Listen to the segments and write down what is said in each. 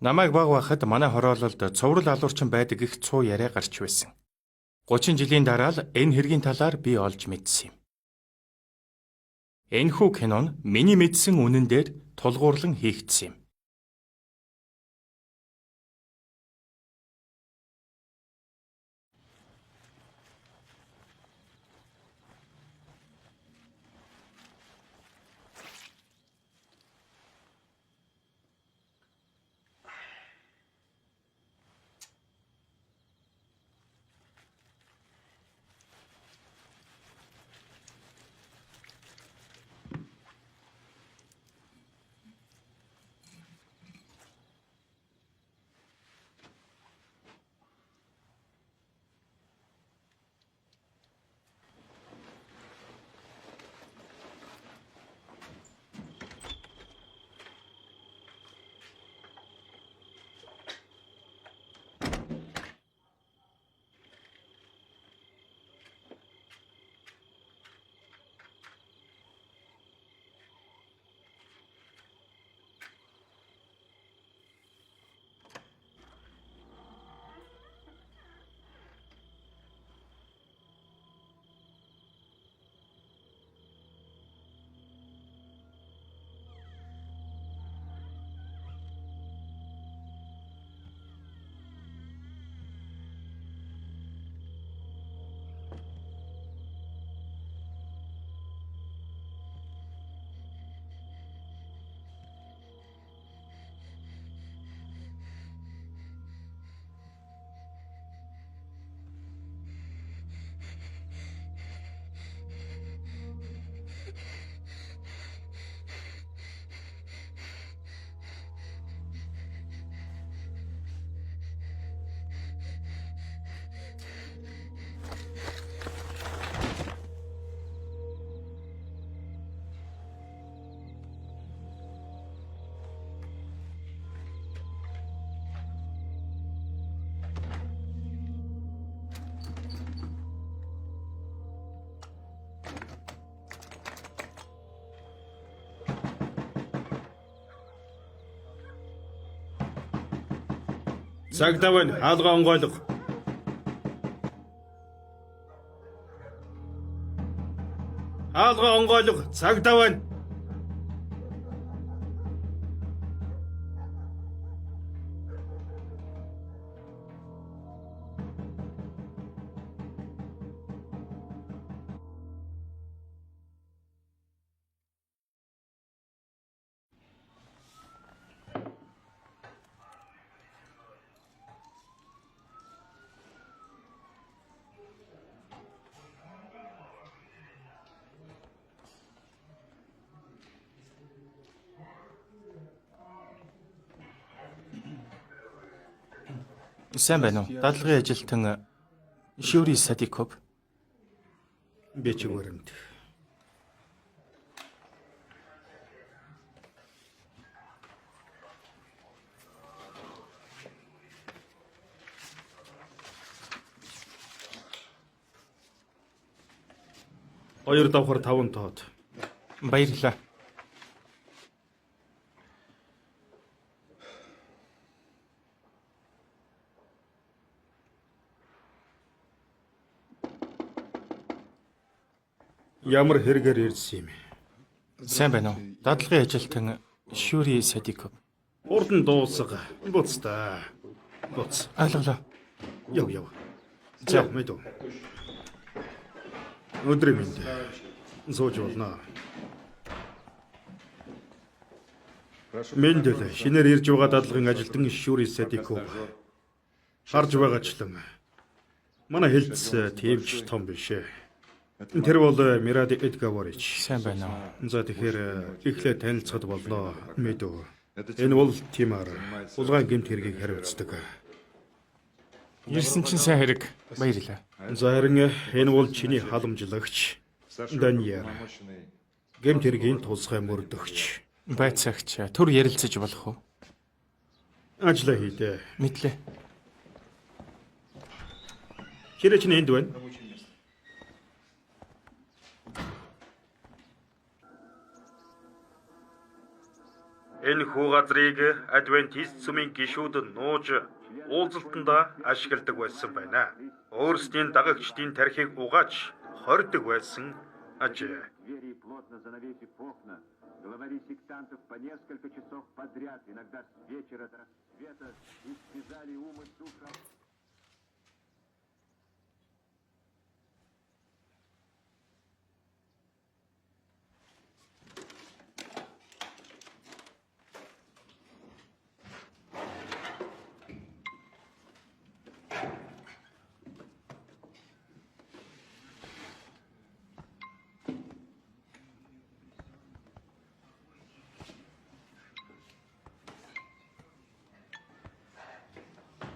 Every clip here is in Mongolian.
Намайг баг байхад манай хороололд цоврал алуурчин байдаг их цуу яриа гарч байсан. 30 жилийн дараа л энэ хэргийн талаар би олж мэдсэн юм. Энэхүү кино нь миний мэдсэн үнэн дээр тулгуурлан хийгдсэн юм. Цагдаа байна. Хаалгаа онгойлго. Хаалгаа онгойлго. Цагдаа байна. Сайн байна уу? Дадлагын ажилтан Шүри Садиков. Би ч өрөнд. Хоёр давхар 5 тоод. Баярлалаа. Ямар хэрэгээр ирсэн юм? Сайн байна уу? Дадлагын ажилтан Шүри Садиков. Урд нь дуусга. Буцтаа. Буц. Ойлголоо. Яв. За мэдв. Өдрийн мэнд. Зууж болно. Мэндэл шинээр ирж байгаа дадлагын ажилтан Шүри Садиков. Харж байгаачлан манай хэлц төвч том бишээ. Тэр бол Миради Эдгаварич. Сайн байна уу? За тэгэхээр эхлээд танилцахад боллоо. Мэдв. Энэ бол Тимар. Улгаан гэмт хэргийг хариуцдаг. Ирсэн чинь сайн хэрэг. Баярлалаа. За харин энэ бол чиний халамжлагч Даниэр. Гэмт хэргийн тусгай мөрдөгч. Байцаагч түр ярилцаж болох уу? Ажлаа хийдэ. Мэдлээ. Хэрэг чинь энд байна. Энэ хүү газрыг Адвентист сүмийн гишүүд нууж уулзалтанда ашигладаг байсан байна. Өөрсдийн дагагчдын тархийг угааж хордог байсан ажээ. Двери плотно занавесив окна, главари сектантов по несколько часов подряд, иногда с вечера до рассвета, истязали умы душа.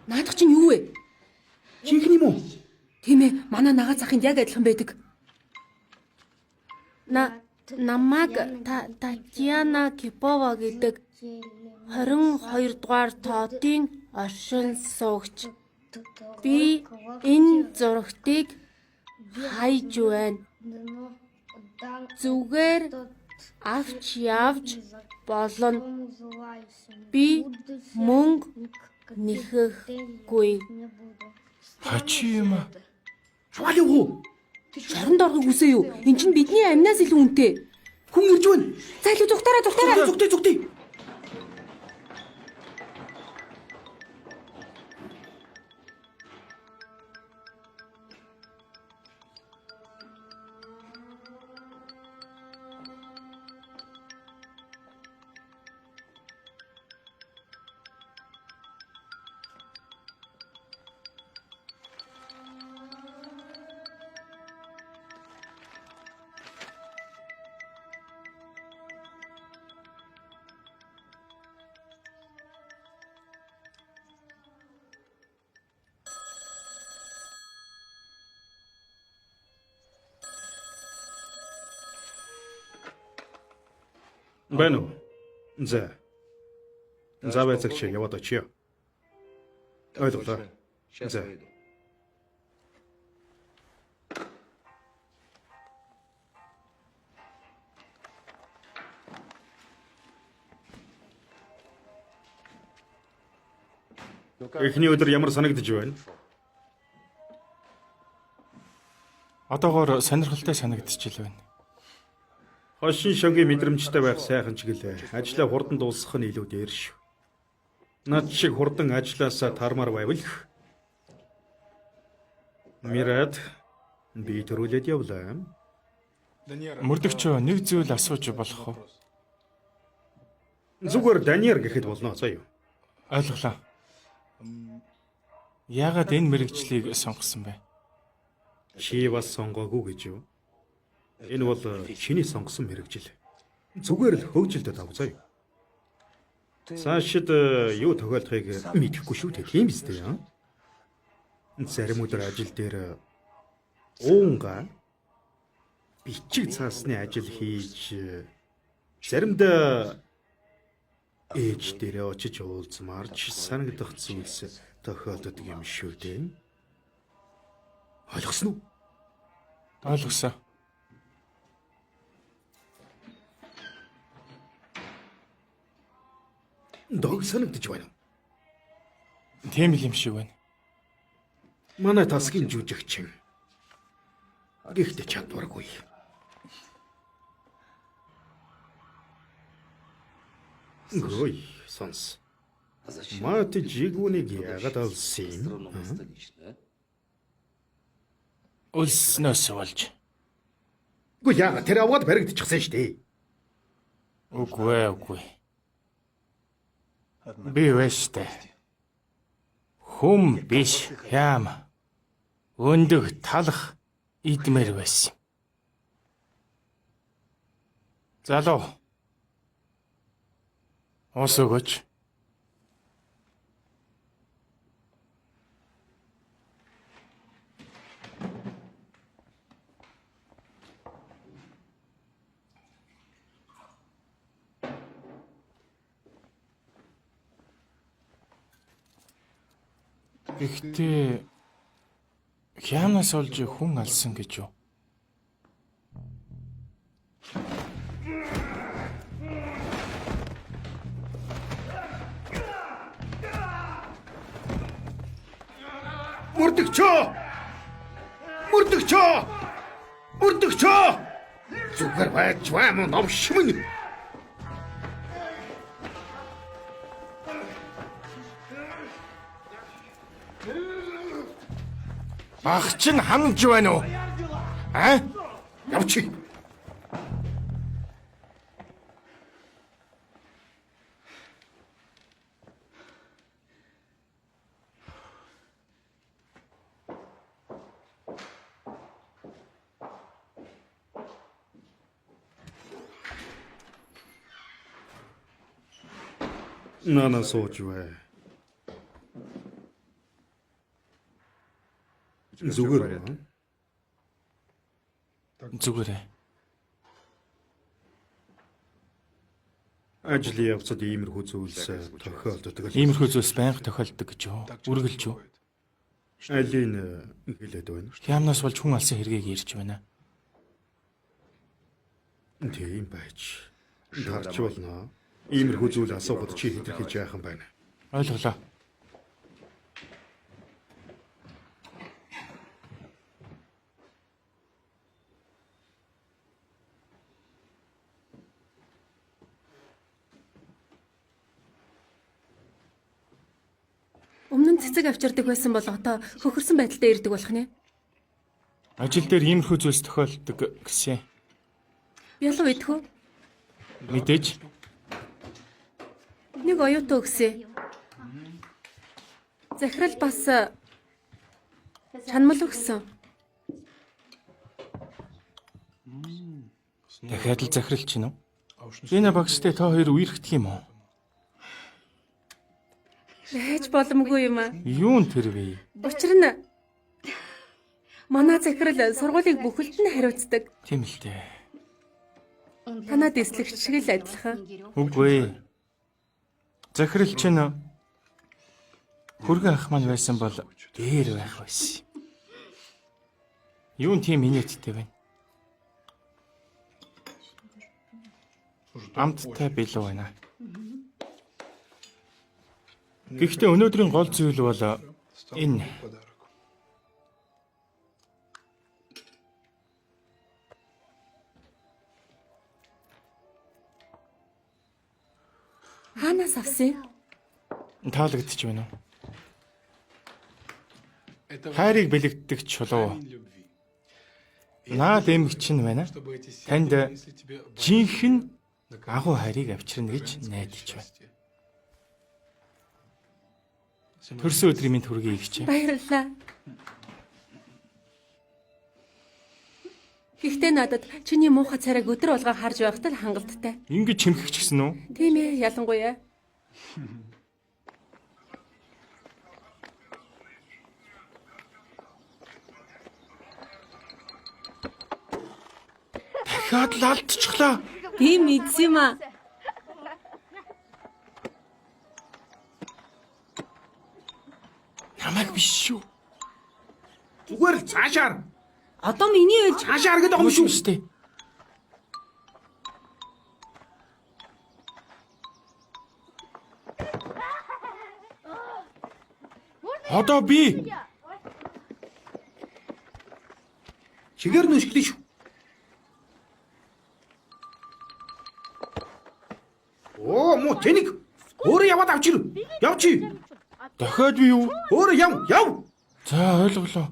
Наадах чинь юу вэ? Жинхэнэ юм уу? Тийм ээ, манай нагаа захын яг адилхан байдаг. Намайг Татьяна Кипова гэдэг 22 дугаар тоотын оршин суугч. Би энэ зурагтыг хайж байна. Зүгээр авч явж болно. Би мөнгө нэхэхгүй. Хачи юм аа. Чуали уу? Шоронд орохыг үсэ юу? Энд чинь бидний амнаас илүү үнэтэй. Хүн ирж байна. За илүү зүгтаараа. Зүгтээ. Байна уу? За. Байцаагч яваад очиё. Ойлголоо. За. Эхний өдөр ямар санагдж байна? Одоогоор сонирхолтой санагдчихжил байна. Хошин шонгийн мэдрэмжтэй байх сайхан ч гэлээ. Ажлаа хурдан дуусгах нь илүү дээр шүү. Над шиг хурдан ажилласаа тармаар байвал Мирад би төрүүлээд явлаа. Мөрдөгчөө нэг зүйл асууж болох уу? Зүгээр Даниэр гэхэд болно заа юу? Ойлголоо. Яагаад энэ мэрэгчлийг сонгосон бэ? Чи бас сонгоогүй гэж юу? Энэ бол чиний сонгосон мэрэгжил. Зүгээр л хөгжилдөд ав заа юу? Цаашид юу тохиолдохыг мэдэхгүй шүү дээ. Тийм биз дээ. Зарим өдөр ажил дээр уунга бичиг цаасны ажил хийж заримдаа ээж дээрээ очиж уулзмаарч санагдах зүйлс тохиолддог юм шүү дээ. Ойлгосон уу? Ойлгосон. Дог санагдаж байна. Тийм л юм шиг байна. Манай тасгийн жүжигчин. Гэхдээ чадваргүй. Гой, сонс. Мат жигүүнийг яагаад алсан юм? Өлснөөс болж. Гү яагаад тэр аваад баригдчихсан шүү дээ. Үгүй. Би вэштэй. Хүм биш яам. Өндөг талах идмэр байсан. Залуу. Ус өгөөч. Гэхдээ хямнаас олж хүн алсан гэж юу? Мөрдөгчөө! Мөрдөгчөө! Мөрдөгчөө! Зүгээр байж вам номшмын. Ах чинь ханаж байна уу? Аа? Явчих. Нана сууж бай. Зүгээр үү? Зүгээрээ. Ажлын явцад иймэрхүү зүйлс тохиолддог. Иймэрхүү зүйлс байнга тохиолддог гэж юу? Үргэлж юу? Алийг хэлээд байна. Ямнаас болж хүн алсан хэргийг ярьж байна. Тийм байж. Гарч болно. Иймэрхүү зүйл асуухад чи хэтэрхийж яахан байна. Ойлголоо. Өмнө нь цэцэг авчирдаг байсан бол одоо хөхөрсөн байдалтай ирдэг болох нэ. Ажил дээр иймэрхүү зүйлс тохиолддог гэсэн. Ялуу идэх үү? Мэдээж. Нэг оюутан өгсөө. Захирал бас чанмал өгсөн. Дахиад л захирал чинь үү? Энэ багштай та хоёр үерхдэг юм уу? Байж боломгүй юм аа. Юун тэр вэ? Учир нь манай захирал сургуулийг бүхэлд нь хариуцдаг. Тийм л дээ. Танад эслэгч шиг л адилхан. Үгүй. Захирал чинь хөргөн ах маань байсан бол дээр байх байсан. Юун тийм инээдтэй байна? Амттай билүү байна. Гэхдээ өнөөдрийн гол зүйл бол энэ. Хаанаас авсан? Таалагдчих байна уу? Хайрыг бэлэгддэг чулуу. Наад эмгч нь байна. Танд жинхэнэ агуу хайрыг авчирна гэж найдаж байна. Төрсөн өдрийн минь түргий ихчээ. Баярлалаа. Гэхдээ надад чиний муухай царайг өдөр болгоо харж байхад л хангалттай. Ингэж чимхэх ч гэсэн үү? Тийм ээ, ялангуяа. Дахиад л алдчихлаа. Тийм мэдсэн юм аа. Намайг биш шүү. Зүгээр л цаашаар. Одоо миний ээлж Цаашаар гэдэг юм шүү. Шүү дээ. Одоо би Чигээр нүшгэлээ шүү. Оо, мо тэнэг. Өөрөө яваад авчир. Явчи. дахиад би юу? Өөрөө яв. За ойлголоо.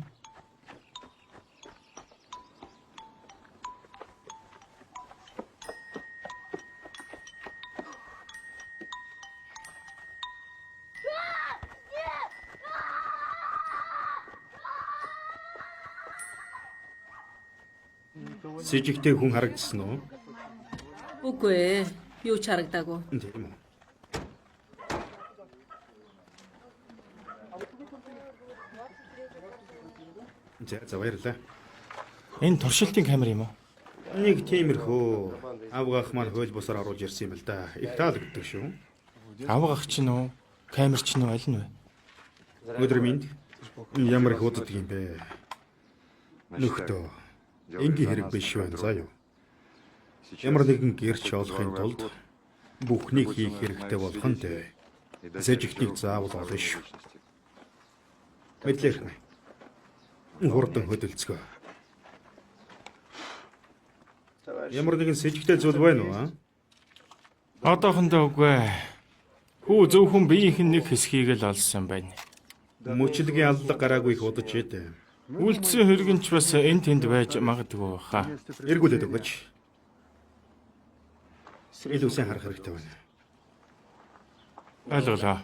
Сэжигтэй хүн харагдсан уу? үгүй ээ. Юу ч харагдаагүй. Тийм үү. За баярлалаа. Энэ туршилтын камер юм уу? Нэг тиймэрхүү авгаах маань хууль бусаар оруулж ирсэн юм л да. Их таалагддаг шүү. Авгах чинь үү? Камер чинь үү? Аль нь вэ? Өдөр минь ямар их уддаг юм бэ? Нөхдөө энгийн хэрэг биш байна заа юу. Ямар нэгэн гэрч олохын тулд бүхнийг хийх хэрэгтэй болох нь дээ. Сэжигтийг заавал олно шүү. Мэдлээ. Хурдан хөдөлцгөө. Ямар нэгэн сэжигтэй зүйл байна уу? Одоохондоо үгүй. Хүү зөвхөн биеийнх нь нэг хэсгийг л олсон байна. Мөчлөгийн аллаг гараагүй их удаж ядэ. Үлдсэн хэрэгэнч бас энэ тэнд байж магадгүй хаа. Эргүүлээд өгөөч. Илүү сайн харах хэрэгтэй байна. Ойлголоо.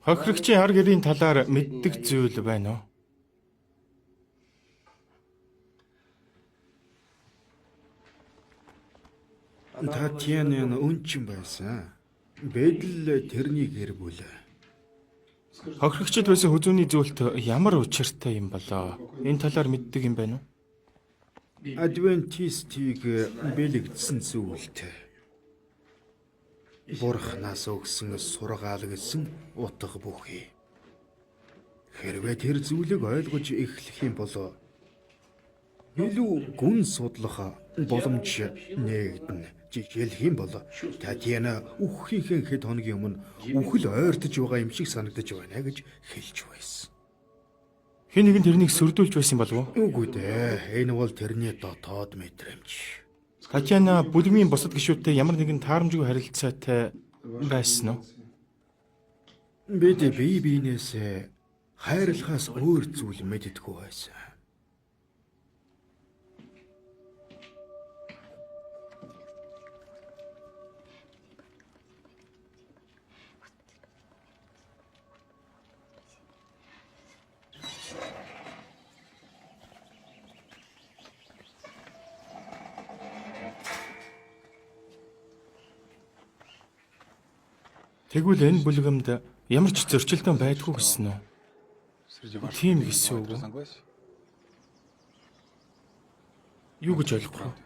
Хохирогчийн ар гэрийн талаар мэддэг зүйл байна уу? Татьяна өнчин байсан. Бэдэл тэрний гэр бүл. Хохирогчд байсан хүзүүний зүйлт ямар учиртай юм болоо? Энэ талаар мэддэг юм байна уу? Адвентистийг бэлэгдсэн зүйлтэй. Бурханаас өгсөн сургаал гэсэн утга бүхий. Хэрвээ тэр зүйлийг ойлгож эхлэх юм бол илүү гүн судлах боломж нээгдэнэ. Жишээлх юм бол Татьяна үххийнхээ хэд хоногийн өмнө үхэл ойртож байгаа юм шиг санагдаж байна гэж хэлж байсан. Хэн нэгэн тэрнийг сөрдүүлж байсан болов уу? Үгүй дээ. Энэ бол тэрний дотоод мэдрэмж. Татьяна бүлмийн бусад гишүүдтэй ямар нэгэн таарамжгүй харилцаатай байсан уу? Бид бие биенээсээ хайрлахаас өөр зүйл мэддэггүй байсан. Тэгвэл энэ бүлгэмд ямар ч зөрчилдөөн байдгүй гэсэн үү? Тийм гэсэн үг үү? Юу гэж ойлгох вэ?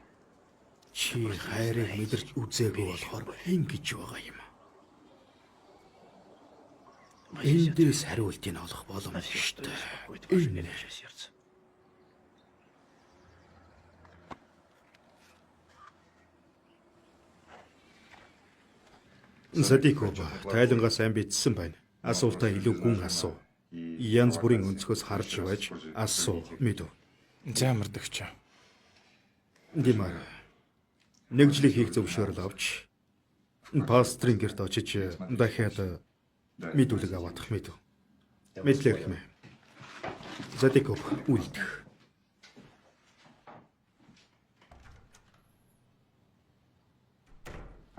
Чи хайрыг мэдэрч үзээгүй болохоор ингэж байгаа юм. Эндээс хариултыг олох боломжтой. Энэ Садиков тайлангаа сайн бичсэн байна. Асуултаа илүү гүн асуу. Янз бүрийн өнцгөөс харж байж асуу мэдв. Заамардагч. Димар. Нэгжлэг хийх зөвшөөрөл авч пастрын гэрт очиж дахиад мэдүүлэг аваадах мэдв. Мэдлэх мэ. Садиков үлдэх.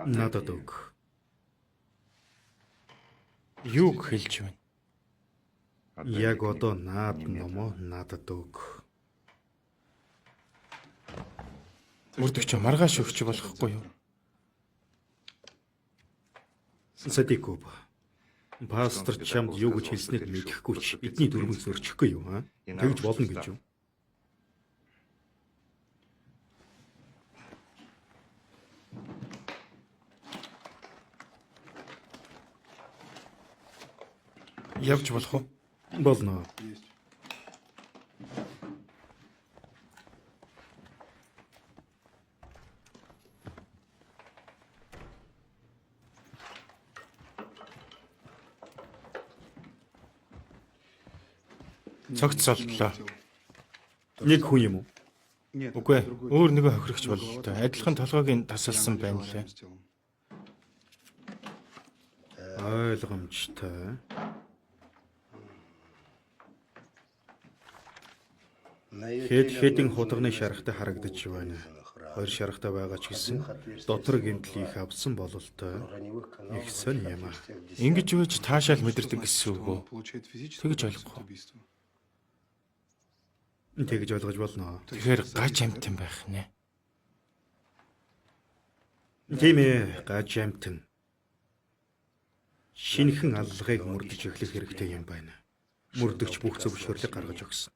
Надад өг. Юуг хэлж байна? Яг одоо наад номоо надад өг. Мөрдөгч маргааш өгч болохгүй юу? Садиков. Пастор чамд юу гэж хэлснийг мэдэхгүй ч бидний дүрмийг зөрчихгүй юу, аа? Тэгж болно гэж юу? Явж болох уу? Болно. Цогц солдлоо. Нэг хүн юм уу? Үгүй ээ, өөр нэгэн хохирогч бололтой. Адилхан толгойг тасалсан байна лээ. Ойлгомжтой. Хэдэн хутганы шарахтай харагдаж байна. Хоёр шарахтай байгаа ч гэсэн дотор гэмтэл их авсан бололтой. Их сонь юм аа. Ингэж үеж таашаал мэдэрдэг гэсэн үг үү? Тэгж ойлгох уу? Тэгж ойлгож болно. Тэгэхээр гач амт юм байх нэ. Тийм ээ, гаж амтэн. Шинэхэн аллагыг мөрдөж эхлэх хэрэгтэй юм байна. Мөрдөгч бүх зөвшөөрлөг гаргаж өгсөн.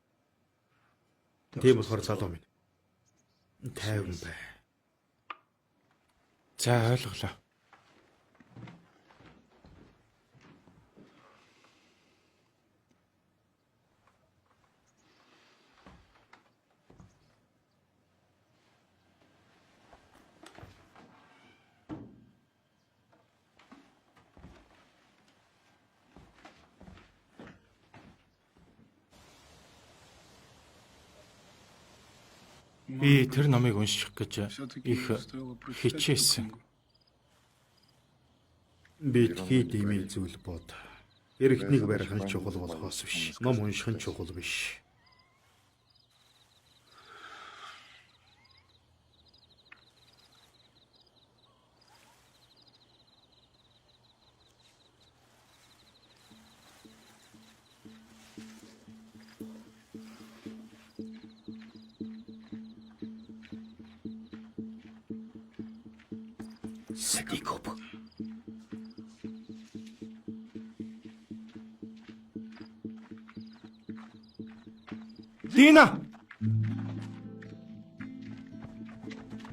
Тийм болохоор залуу минь. Тайван бай. За ойлголоо. Би тэр номыг унших гэж их хичээсэн. Битгий дэмий зүйл бод. Эрэгтнийг барих нь чухал болохоос биш. Ном унших нь чухал биш. Сникоп. Дина!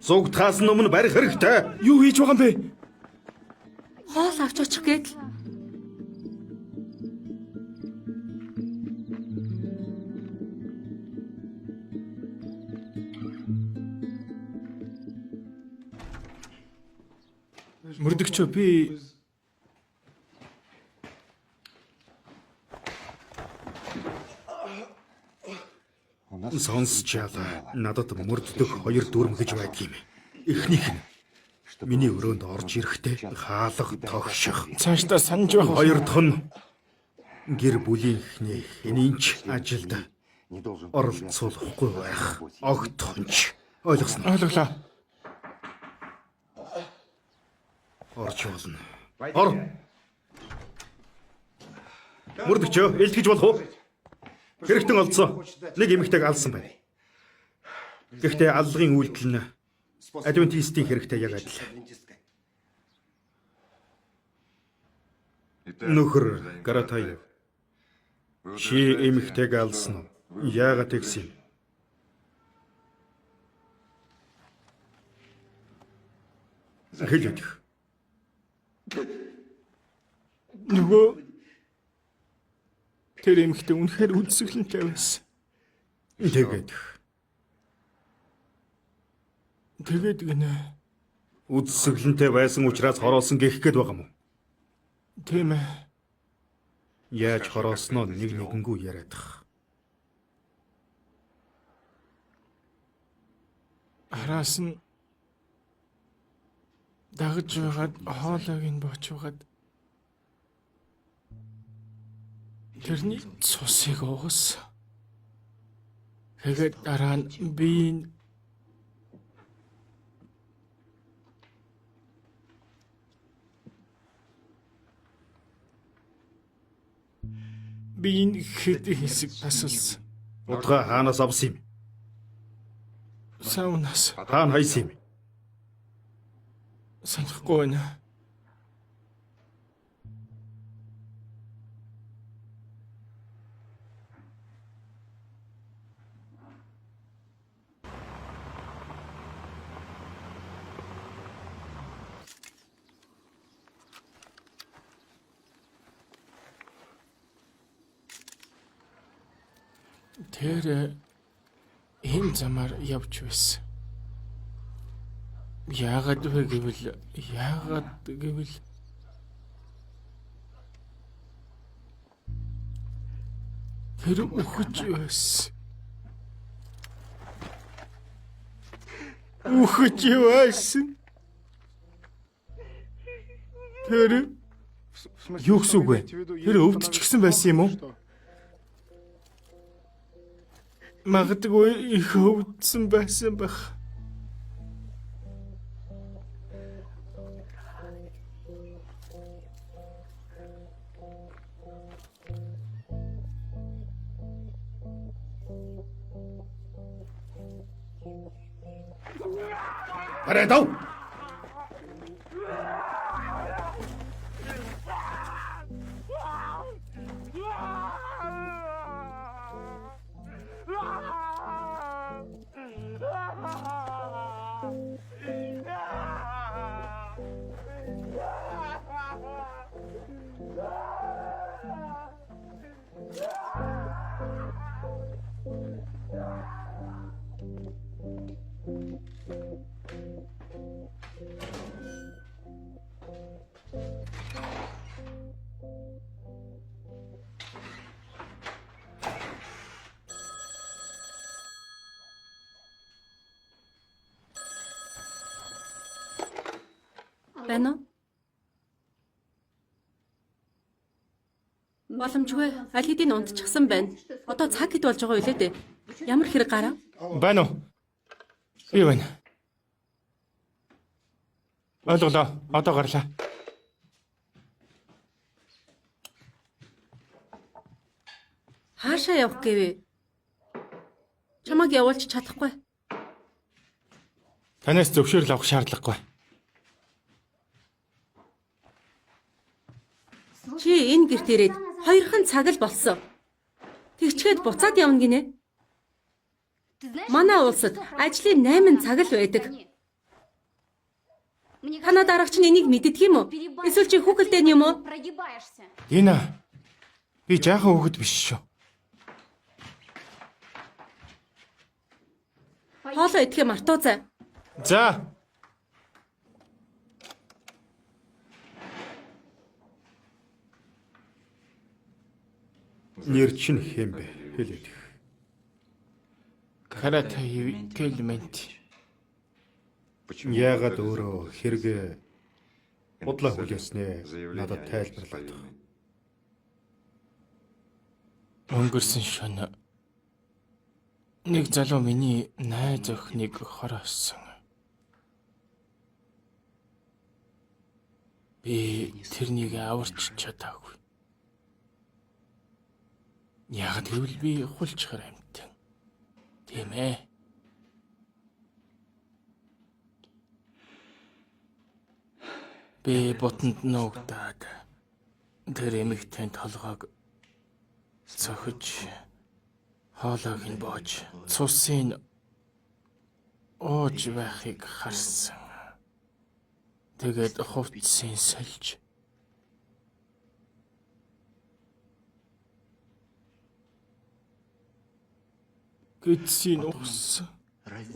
Зугтахаас өмнө барих хэрэгтэй. Юу хийж байгаа юм бэ? Хоол авч очих гээд л. Мөрдөгчөө би Сонсчаал надад мөрддөг хоёр дүрм гэж байдгийм. Эхнийх нь миний өрөөнд орж ирэхдээ хаалга тогших. цаашдаа санаж байх. Хоёр дахь нь гэр бүлийнхний хинэнч ажилд оролцуулахгүй байх. Огтхонч. Ойлгосноо. Ойлголоо. Орж болно. Ор. Мөрдөгчөө илтгэж болох уу? Хэрэгтэн олдсон. Нэг эмэгтэйг алсан байна. Гэхдээ аллагын үйлдэл нь адвентистийн хэрэгтэй яг адил. Нөхөр Гаратай. Чи эмэгтэйг алсан уу? Яагаад тэгсэн юм? Хэлээд. Нөгөө тэр эмэгтэй үнэхээр үдсгэлэнтэй байсан. Тэгээд гинэ. Үдсгэлэнтэй байсан учраас хороолсон гэх гээд байгаа юм уу? Тийм ээ. Яаж хороолсноо нэг нэгэнгүй яриадах. Араас нь дагж байгаад хоолойг нь бочвоод тэрний цусыг угасан. Тэгээд дараа нь би хэд хэсэг тасалсан. Удаа хаанаас авсан юм? Саунаас Хаана хайсан юм? санахгүй байна. Тэр энэ замаар явж байсан. Яагаад гэвэл тэр үхэж байсан. Тэр юу гэсэн үг вэ? Тэр өвдчихсэн байсан юм уу? Магадгүй их өвдсөн байсан байх. Арай дав. Байна уу? Боломжгүй. Аль хэдийн унтчихсан байна. Одоо цаг хэд болж байгаа вэ дээ? Ямар хэрэг гарав? Байна уу? Би байна. Ойлголоо. Одоо гарлаа. Хаашаа явах гээвэ? Чамайг явуулж чадахгүй. Танаас зөвшөөрөл авах шаардлагагүй. Чи энэ гэрт ирээд 2хан цаг л болсон. Тэгчгээд буцаад явна гинэ. Манай улсад ажлын 8 цаг л байдаг. Танаа дараач нь энийг мэддэг юм уу? Эсвэл чи хүүхэлдэй юм уу? Дина. Би жаахан хүүхэд биш шүү. Хоолоо идэхээ мартуу зай. За. Нэр чинь хэм бэ? Хэлээд. Каратаи Келмент. Яагаад өөрөө хэрэг бодлоо хүлээснээ надад тайлбарлаад. Өнгөрсөн шөнө нэг залуу миний найз охиныг хороосон. Би тэрнийг аварч чадаагүй. Яг гэвэл би хулчгаар амьтан. Тийм ээ. Би ботонд нуугдаад тэр эмэгтэй толгойг цохиж хоолойг нь боож цусын ууж байхыг харсан. Тэгээд хувцсын сольж гидсийн ус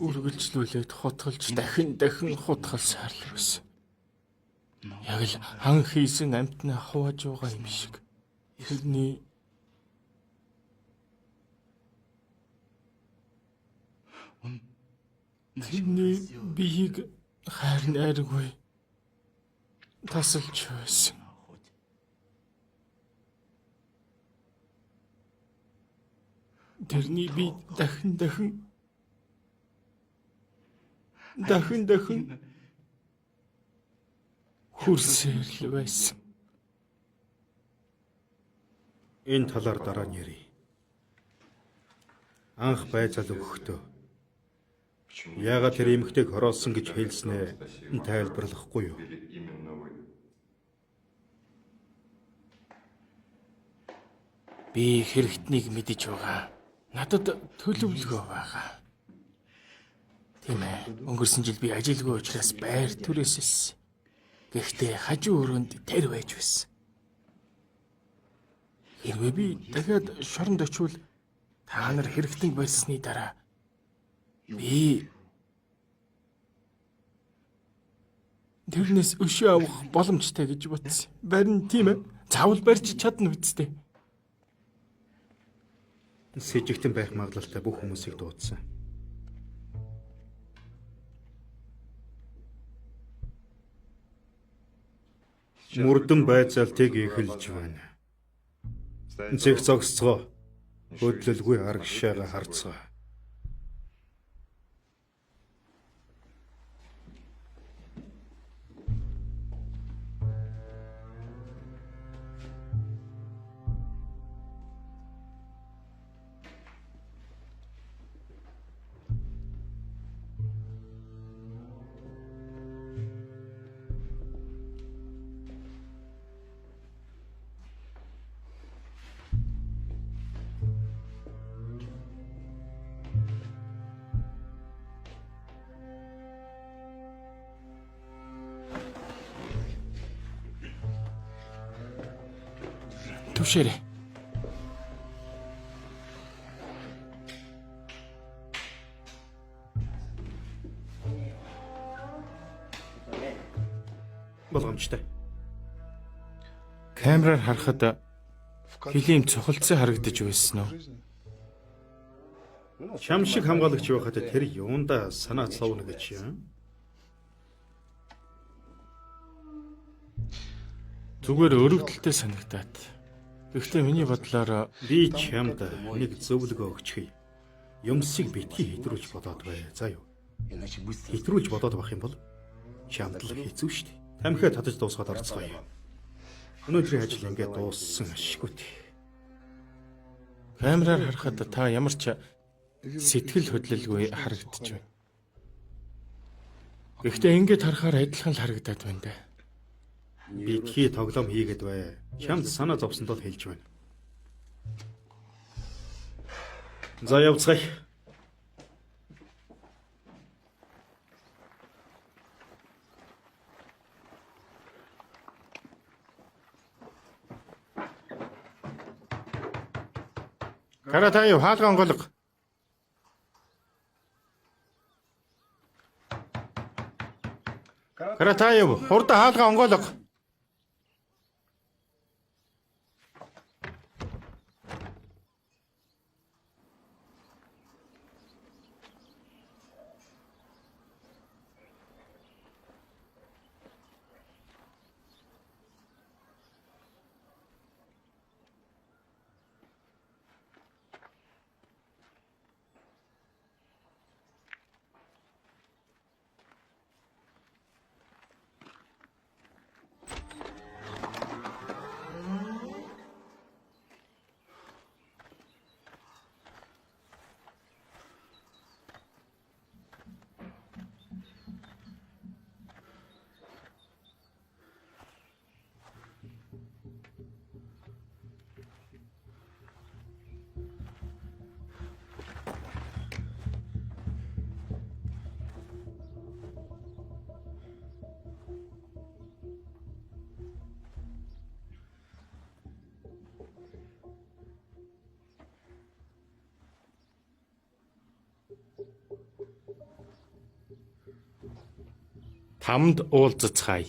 үргэлжлүүлээд хутгалж дахин хутгалсаар л байсан. Яг л хан хийсэн амтнаа хувааж байгаа юм шиг. Тэрний биеийг хайр найргүй тасалж байсан. Тэрний би дахин хүрсээр л байсан. Энэ талаар дараа нь ярив. Анх байцаал өгөхдөө яагаад тэр эмэгтэйг хороосон гэж хэлснээ тайлбарлахгүй юу? Би хэрэгтнийг мэдэж байгаа. Надад төлөвлөгөө байгаа. Тийм ээ. Өнгөрсөн жил би ажилгүй учраас байр түрээсэлсэн. Гэхдээ хажуу өрөөнд тэр байж байсан. Хэрвээ би дахиад шоронд очивол та нар хэрэгтэн болсны дараа би тэрнээс өшөө авах боломжтой гэж бодсон. Барин тийм ээ. Заавал барьж чадна үсттэй. С ижигтэн байх магадлалтай бүх хүмүүсийг дуудсан. Мөрдөн байцаалтыг эхэлж байна. Зэг зогсцгоо. Хөдлөлгүй аргашаага харцгаа. Түшээрээ. Болгоомжтой. Камераар харахад хилийн цохолцсон харагдаж байсан уу? Чам шиг хамгаалагч байхад тэр юунда санаа зовно гэж юм. Зүгээр өрөвдөлтэй санагдаад. Гэхдээ миний бодлоор Би чамд нэг зөвлөгөө өгчихье. Юмсыг битгий хэтрүүлж бодоод бай. За юу. Хэтрүүлж бодоод байх юм бол чамд л хэцүү шүү дээ. Тамхиа татаж дуусгаад орцгоё. Өнөөдрийн ажил ингээд дууссан ашиггүй. камераар харахад та ямар ч сэтгэл хөдлөлгүй харагдаж байна. Гэхдээ ингээд харахаар адилхан л харагдаад байна даа. Битгий тоглоом хийгээд бай. Чамд санаа зовсонд л хэлж байна. За явцгаая. Каратаев хаалга онголго. Каратаев хурдан хаалга онголго. Хамд уулзцгаая.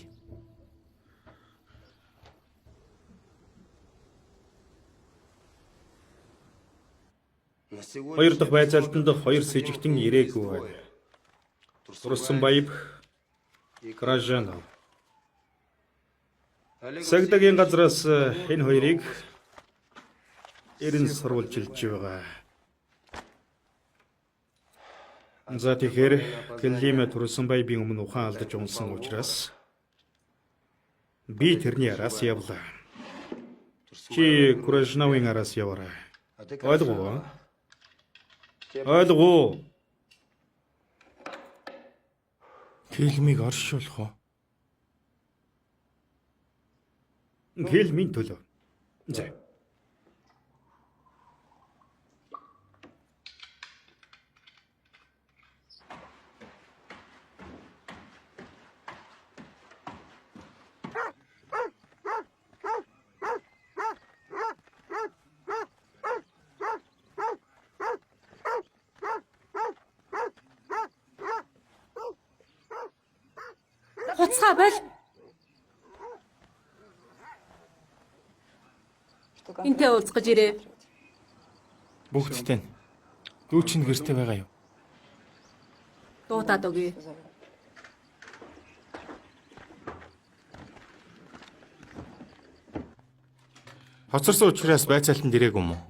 Хоёр дахь байцаалтанд хоёр сэжигтэн ирээгүй байна. Турсанбаев, Гражанов. Сагдагийн газраас энэ хоёрыг эрен сурвалжилж байгаа. За тэгэхээр Клим Турсанбаевын өмнө ухаан алдаж унсан учраас би тэрний араас явлаа. Чи Гражановын араас яваарай. Ойлгов? Ойлгов? Фильмийг оршуулах уу? Фильмийн төлөө. За. Хуцгаа бол. Энтэй уулзгаж ирээ. Бүгдтэй нь. Дүү чинь гэртээ байгаа юу? Дуудаад өгье. Хоцорсон учраас байцаалтанд ирээгүй юм уу?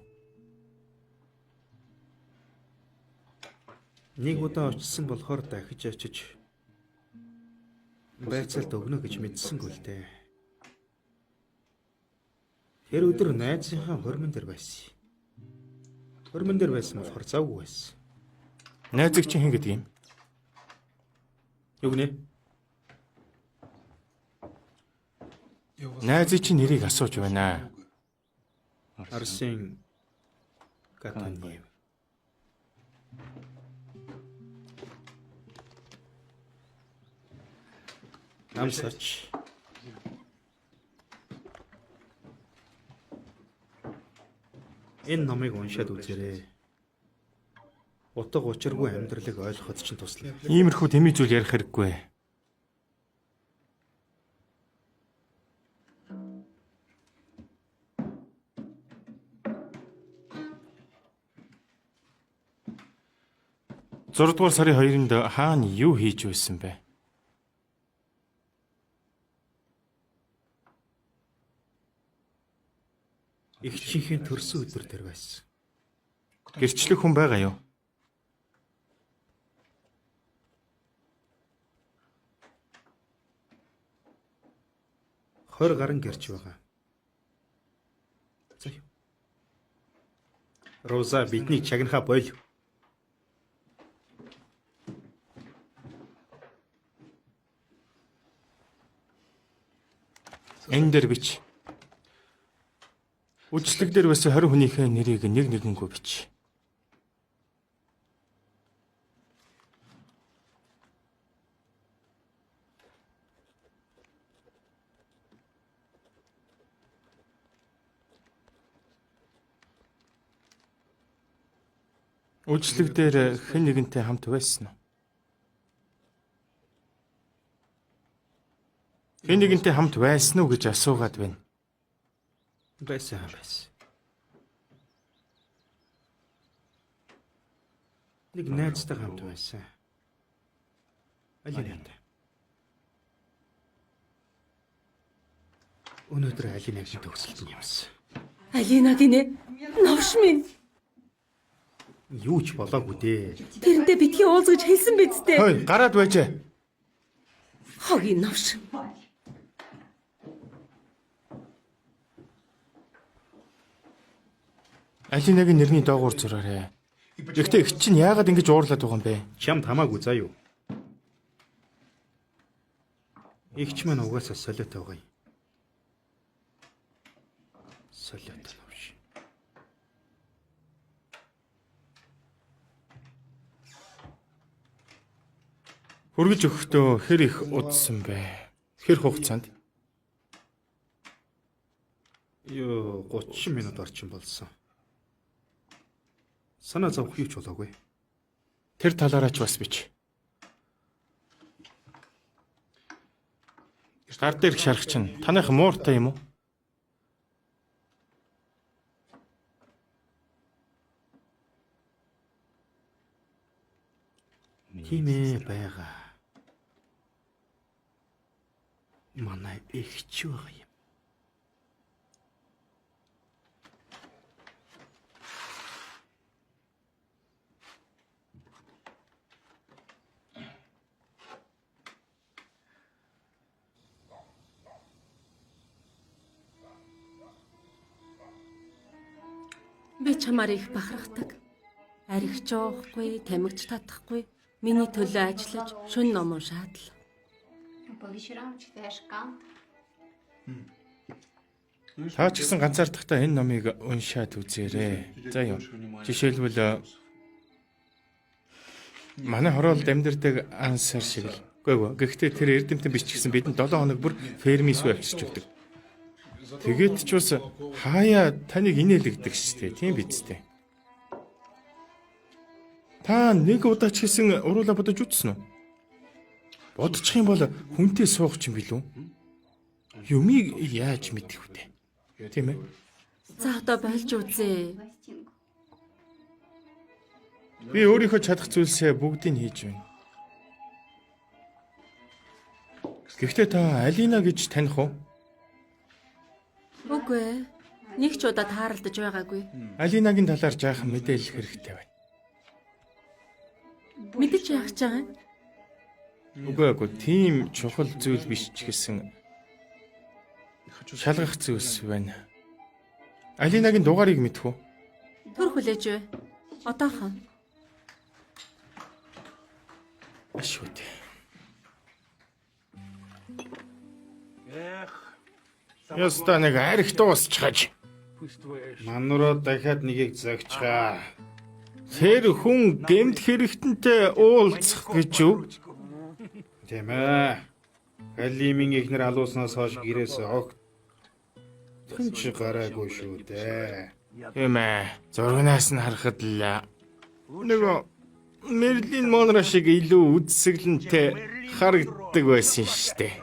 Нэг удаа очсон болохоор дахиж очиж байцаалт өгнө гэж мэдсэнгүй л дээ. Тэр өдөр найзынхаа хормон дээр байсан. Хормон дээр байсан болохоор завгүй байсан. Найзыг чинь хэн гэдэг юм? Юу гэнэ? Найзыг чинь нэрийг асууж байна. Арсен Катаньев. Намсач. Энэ номыг уншаад үзээрэй. Утга учиргүй амьдралыг ойлгоход ч туслана. Иймэрхүү тэмээ зүйл ярих хэрэггүй. Зурдугаар сарын 2-нд хаана юу хийж байсан бэ? Эгчийнхээ төрсөн өдөр тэр байсан. Гэрчлэх хүн байгаа юу? Хор гарan гэрч байгаа. За юу. Роза бидний чагнаха бойл. Энэ дээр бич. Үжлэг дээр бас 20 хүнийхээ нэрийг нэг нэгэнгүү бич. Үжлэг дээр хэн нэгэнтэй хамт байсан уу? Хэн нэгэнтэй хамт байсан уу гэж асуугаад байна. Байсан. Нэг найзтай хамт байсан. Алинатай. Өнөөдөр Алинагийн төгсөлт нь явсан. Алина гинэ. Новш минь. Юу ч болоогүй дээ. Тэрнтэй битгий уулзаж хэлсэн биз дээ. Хөөе, гараад байжээ. Хогийн новш. Алинагийн нэрний доогуур зураарэ. Гэхдээ их чинь яагаад ингэж уурлаад байгаа юм бэ? Чамд хамаагүй заа юу? Игч маань угаасаа солиот байгаа юм. Солиот навш. Хүргэж өгөхдөө хэр их удсан бэ? Хэр хугацаанд? Ёо 30 минут орчим болсон. Санаа зовх юу ч болоогүй. Тэр талаараа ч бас бич. Гар дээрх шарах чинь таных мууртай юм уу? Тийм ээ байгаа. Манай эгч байгаа юм. Би чамаар их бахархдаг. Аригч жоохгүй, тамигч татахгүй. Миний төлөө ажиллаж, шөнө ном уншаад л. По вечерам читаешь Кант? Та ч гэсэн ганцаардахдаа энэ номыг уншаад үзээрэй. За юу. Жишээлбэл манай хороолд амьдардаг ансар шиг л. Үгүй ээ. Гэхдээ тэр эрдэмтэн биш ч гэсэн бидэнд 7 хоног бүр фермис рүү авчирч өгдөг. Тэгээд ч бас хаяа таныг инээлгдэг шүү дээ. Тийм биз дээ. Та нэг удаа ч гэсэн уруула бодож үзсэн үү? Бодчих юм бол хүнтэй суух юм билүү? Юмыг яаж мэдэх вэ? Тийм ээ. За одоо болж үзье. Пластинку. Би өөрийнхөө чадах зүйлсээ бүгдийг хийж байна. Гэхдээ та Алина гэж таних уу? Үгүй ээ. Нэг ч удаа тааралдаж байгаагүй. Алинагийн талаар жаахан мэдээлэл хэрэгтэй байна. Мэдэж яах гэж байгаа юм? Үгүй тийм чухал зүйл биш ч гэсэн шалгах зүйлс байна. Алинагийн дугаарыг мэдэх үү? Төр хүлээж вэ? Одоохон. Ашгүй. Яста нэг арих дуусчихаж. Манураа дахиад нэгийг загчгаа. Тэр хүн гэмт хэрэгтэнтэй уулзах гэж юу? Тийм ээ. Халимын ихнэр алууснаас хойш гэрээс огт тэнч гараагүй шүү дээ. Тийм ээ. Зургнаас нь харахад л нөгөө Мерлин Монро шиг илүү үдсгэлэнтэй харагддаг байсан шүү дээ.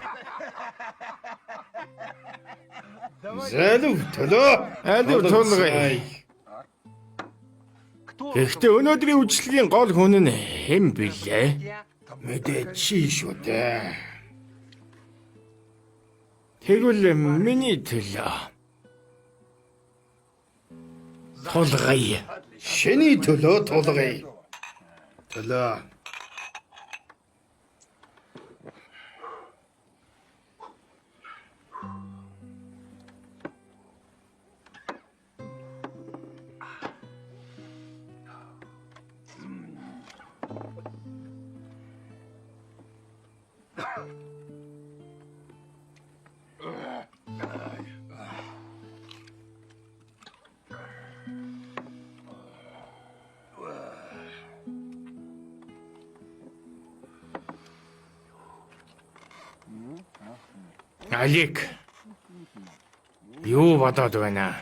Залуу төлөө. Алив тулгай. Гэхдээ өнөөдрийн үйлчлэгийн гол хүн нь хэн билээ? Мэдээж чи шүү дээ. Тэгвэл миний төлөө. Тулгая. Шиний төлөө тулгая. Төлөө. Алик. Юу бодоод байна?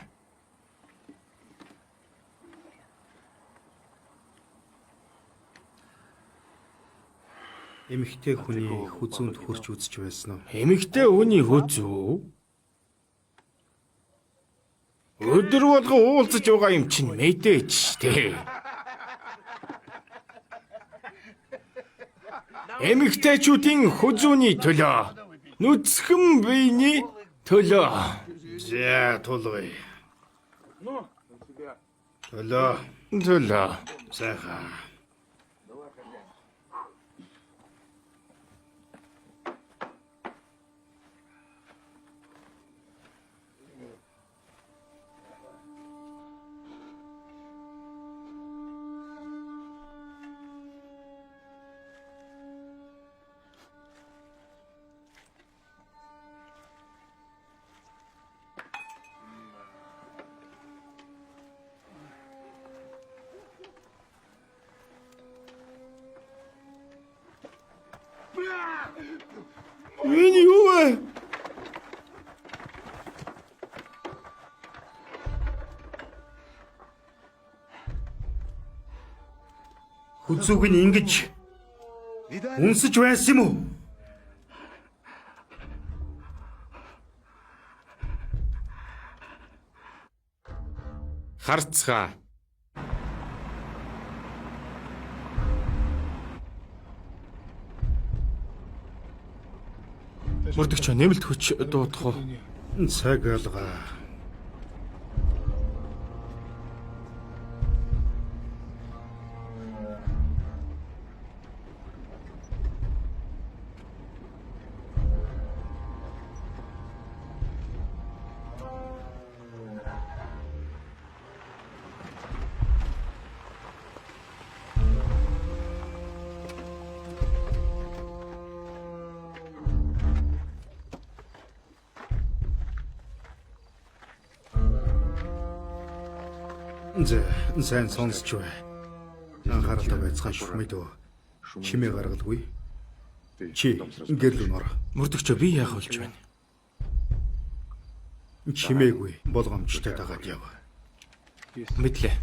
Эмэгтэй хүний хүзүүнд хурж үзэж байсан уу? Эмэгтэй хүний хөзөө. Өдөр болго уулзаж байгаа юм чинь мэдээч тий. Эмэгтэйчүүдийн хөзөөний төлөө, нүцгэн биений төлөө. За тулгая. Төлөө. Төлөө. Сайхан. Энэ юу вэ? Хүзүүг нь ингэж үнсэж байсан юм уу? Харцгаа. Мөрдөгч нэмэлт хүч дуудах уу? Цаг алга. Сайн сонсч бай. Анхааралтай байцгаан шүмэдөө. Чимээ гаргалгүй. Чи гэрэл нор. Мөрдөгч би яах болж байна? Чимээгүй болгоомжтой дагаад яв. Мэдлээ.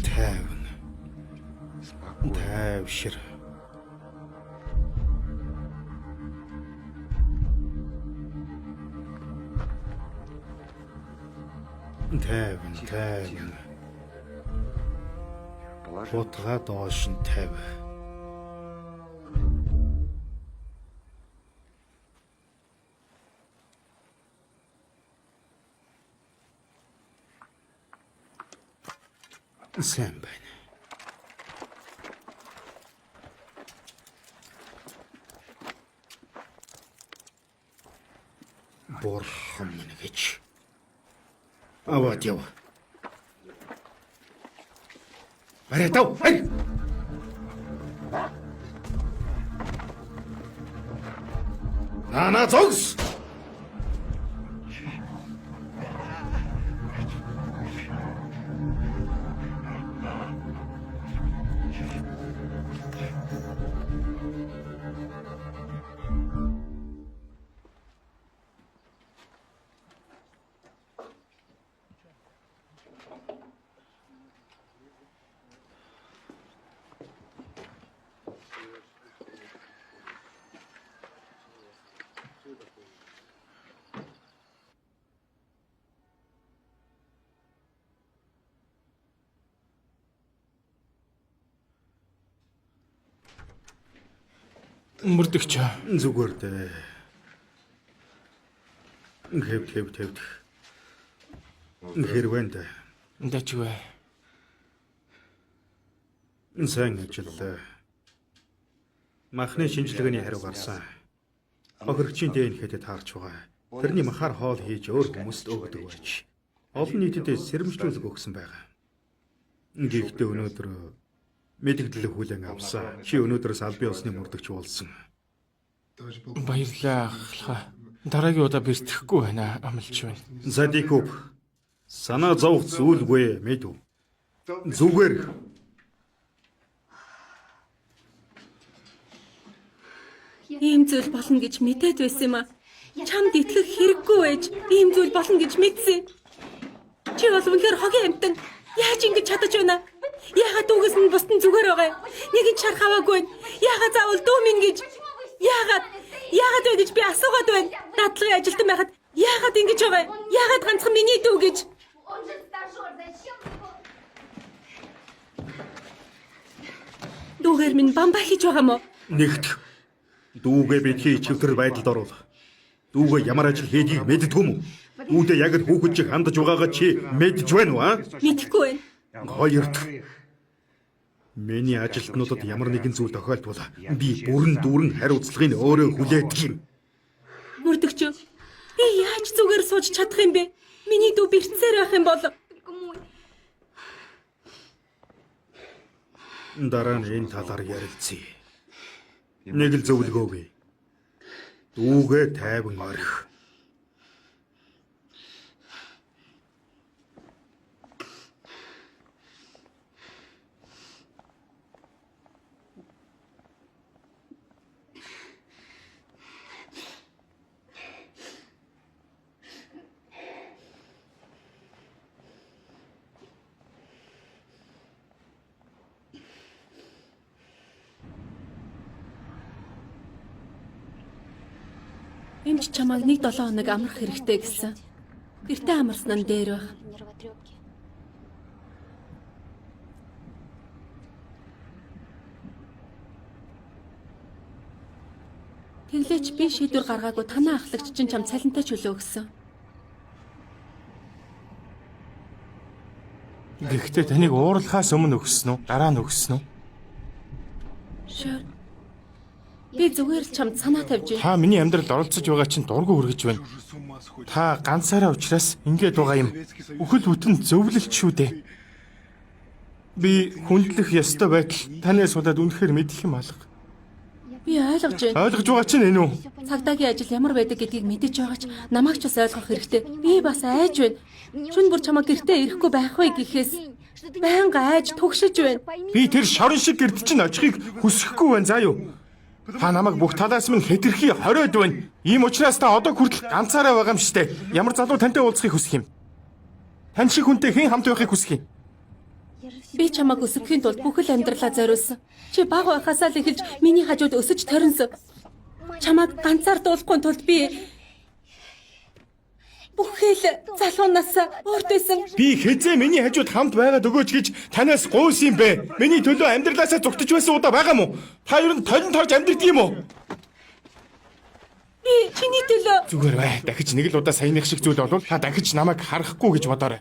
Тайван. Тайвшир. Тайван. Бодгаа доош нь тавь. Сайн байна. Бурхан минь гэж. Аваад яв. Аратав. Нана зогс. Мөрдөгч. Зүгээр дээ. Хэв. Хэрвэнд Дэчвэ. сайн ажиллаа. Махны шинжилгээний хариу гарсан. Хохирогчийн ДНХ-д таарч байгаа. Тэрний махаар хоол хийж өөр хүмүүст өгдөг байж. Олон нийтэд сэрэмжлүүлэг өгсөн байгаа. Гэхдээ өнөөдөр мэдээлэл хүлээн авсан. Чи өнөөдрөөс албан ёсны мөрдөгч болсон. Баярлалаа ахлаа. Дараагийн удаа бэртгэхгүй байна амлж байна. Задиков санаа зовх зүйлгүй мэдв. Зүгээр Ийм зүйл болно гэж мэдээд байсан юм аа. Чамд итгэх хэрэггүй байж ийм зүйл болно гэж мэдсэн. Чи бол үнэхээр хогийн амтан. Яаж ингэж чадаж байна? Яагаад дүүгээс нь бусдын зүгээр байгаа юм? Нэг нь шарх аваагүй. Яагаад заавал дүү минь гэж? Яагаад вэ гэж би асуугаад байна. Дадлага ажилтан байхад яагаад ингэж байгаа юм? Яагаад ганцхан миний дүү гэж? Он же стажер, зачем его? Дүүгээр минь бамбаа хийж байгаа мó? нэгт дүүгээ бидний чивтэр байдалд оруул. Дүүгээ ямар ажил хийдгийг мэддэггүй юм уу? Дүүдээ яг л хүүхэд шиг хандаж байгаагаа чи мэдж байна уу? Мэдэхгүй байна. Хоёрт миний ажилтнуудад ямар нэгэн зүйл тохиолдвол би бүрэн хариуцлагыг өөрөө хүлээдэг юм. Мөрдөгч. Би яаж зүгээр сууж чадах юм бэ? Миний дүү бэрцээр байх юм бол Только мой. Дараа нь энэ талаар ярилцъя. Нэг л зөвлөгөөгүй. Дүүгээ тайван орхи. Эмч чамайг 1-7 хоног амрах хэрэгтэй гэсэн. Гэртээ амарсан нь дээр байх. Нервотрепки. Тэглээч би шийдвэр гаргаагүй танаа ахлагч чинь чам цалинтай чөлөө өгсөн. Гэхдээ таныг уурлахаас өмнө өгсөн үү? Дараа нь өгсөн үү? Шөр. Би зүгээр л чамд санаа тавьж байна. Та миний амьдралд оролцож байгаа чинь дургүй үргэж байна. Та ганцаараа учраас ингэж байгаа юм. Үхэл бүтэн зөвлөлт шүү дээ. Би хүндлэх ёстой байтал таны суудаад үнэхээр мэдэх юм алга. Би ойлгож байна. Ойлгож байгаа чинь энэ үү? Цагдаагийн ажил ямар байдаг гэдгийг мэдэж байгаа ч намайг ч бас ойлгох хэрэгтэй. Би бас айж байна. Шүн бүр чамаа гэртээ ирэхгүй байх вэ гэхээс байнга айж түгшиж байна. Би тэр шорон шиг гэрд чинь очихыг хүсэхгүй байна заа юу? Та намайг бүх талаас минь хэтэрхий хориод байна. Ийм учраас та одоо хүртэл ганцаараа байгаа юм штэ. Ямар залуу тантай уулзахыг хүсэх юм? Тань шиг хүнтэй хэн хамт байхыг хүсэх юм? Би чамайг өсгөхийн тулд бүхэл амьдралаа зориулсан. Чи бага байхасаа л эхэлж миний хажууд өсөж торинсон. Чамайг ганцаар дуулахгүй тулд би бүхэл залуунаас өөртөөсөн. Би хэзээ миний хажууд хамт байгаад өгөөч гэж танаас гуйс юм бэ? Миний төлөө амьдралаасаа зүгтэж байсан удаа байгаа мó? Та ер нь толин торж амьдрдаг юм уу? Би чиний төлөө Зүгээр бай. Дахиж нэг л удаа саяных шиг зүйл болвол та дахиж намайг харахгүй гэж бодоорой.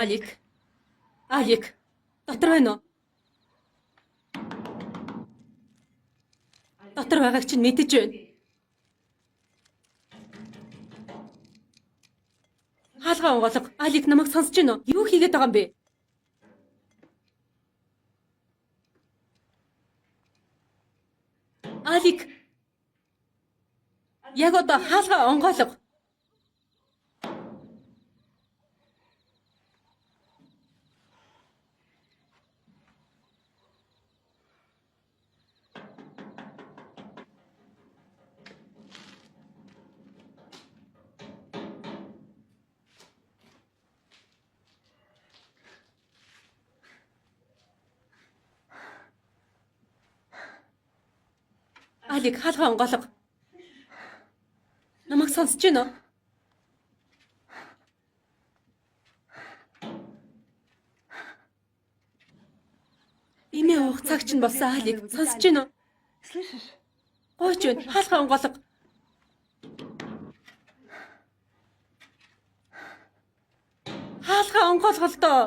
Алик. Дотор байна уу? Дотор байгааг чинь мэдэж байна. Хаалгаа онгоолго. Алик намайг сонсож байна уу? Юу хийгээд байгаа юм бэ? Алик. Яг одоо хаалгаа онгоолго. Алик хаалгаа онгоолго. Намайг сонсож байна уу? Имээ уух цаг чинь болсон Алик. Сонсож байна уу? Гойч байна. Хаалгаа онгоолго. Хаалгаа онгоолго л доо.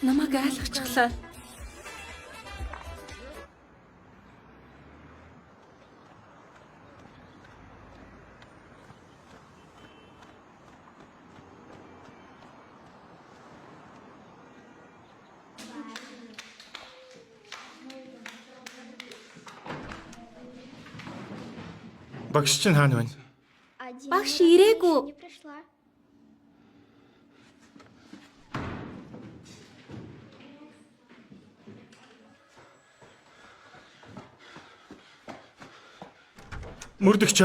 Намайг айлгчихлаа. Багш чинь хаана байна? Багш ирээгүй. Мөрдөгч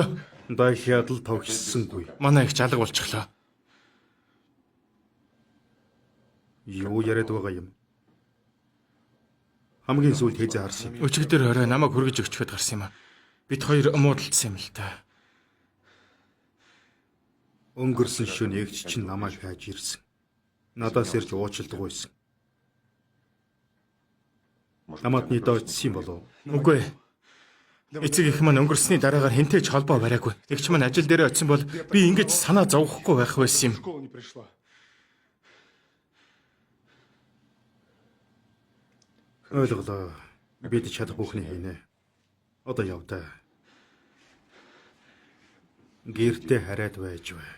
Дахиад л тогтсонгүй. манай их жалга болчихлоо. Юу яриад байгаа юм? Хамгийн сүүлд хэзээ харсан юм? Өчигдөр орой намайг хүргэж өгчөхөд гарсан юм аа. Бид хоёр муудалцсан юм л та. Өнгөрсөн шөнө эгч чинь намайг хайж ирсэн. Надаас ирж уучлалт гуйсан. Намайг нийдээжсэн болов. Үгүй. Эцэг их маань өнгөрсний дараагаар хинтэй ч холбоо бариагүй. Тэгч маань ажил дээрээ очисон бол би ингэж санаа зовхгүй байх байсан юм. Ойлголоо. Бид чадах бүхний хийнэ. Одоо явдаа. Гэртээ хараад байж бай.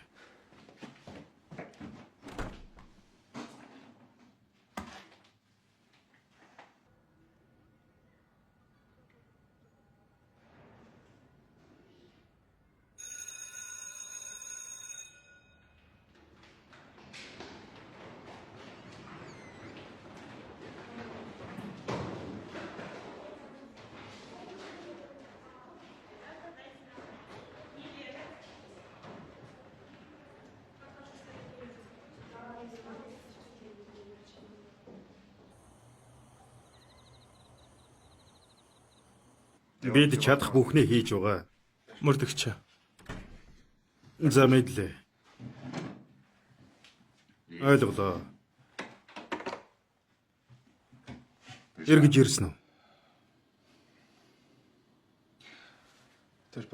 Бид чадах бүхнээ хийж байгаа. Мөрдөгч. За мэдлээ. Ойлголоо. Эргэж ирсэн үү?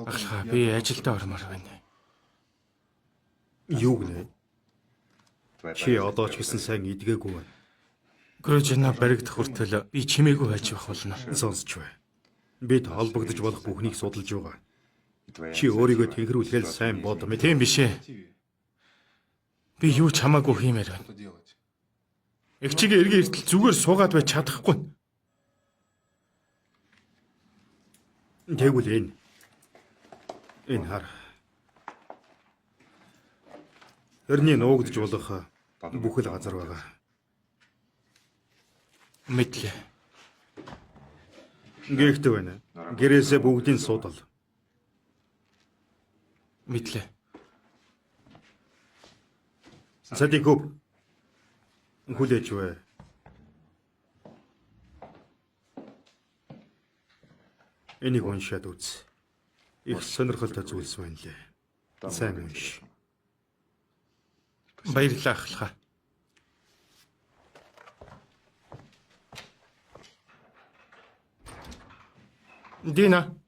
Ахлаа би ажилдаа ормоор байна. Юу гэнэ? Чи одоо ч гэсэн сайн идгээгүй байна. Гожина баригдах хүртэл би чимээгүй байж байх болно. Сонсч бай. Бид холбогдож болох бүхнийг судалж байгаа. Чи өөрийгөө тэнхрүүлэхэл сайн бод мэт. Тийм биш ээ. Би юу ч хамаагүй хиймээр байна. Эгчигээ эргээ эртэл зүгээр суугаад байж чадахгүй. Тэгвэл энэ хар. Тэрний нуугдж болох бүхэл газар байгаа. Мэдлээ. Гэхдээ байна. Гэрээсээ бүгдийн судал. Мэдлээ. Садиков. Хүлээж бай. Энийг уншаад үз. Их сонирхолтой зүйлс байна лээ. Сайн унш. Баярлалаа ахлахаа. Дина.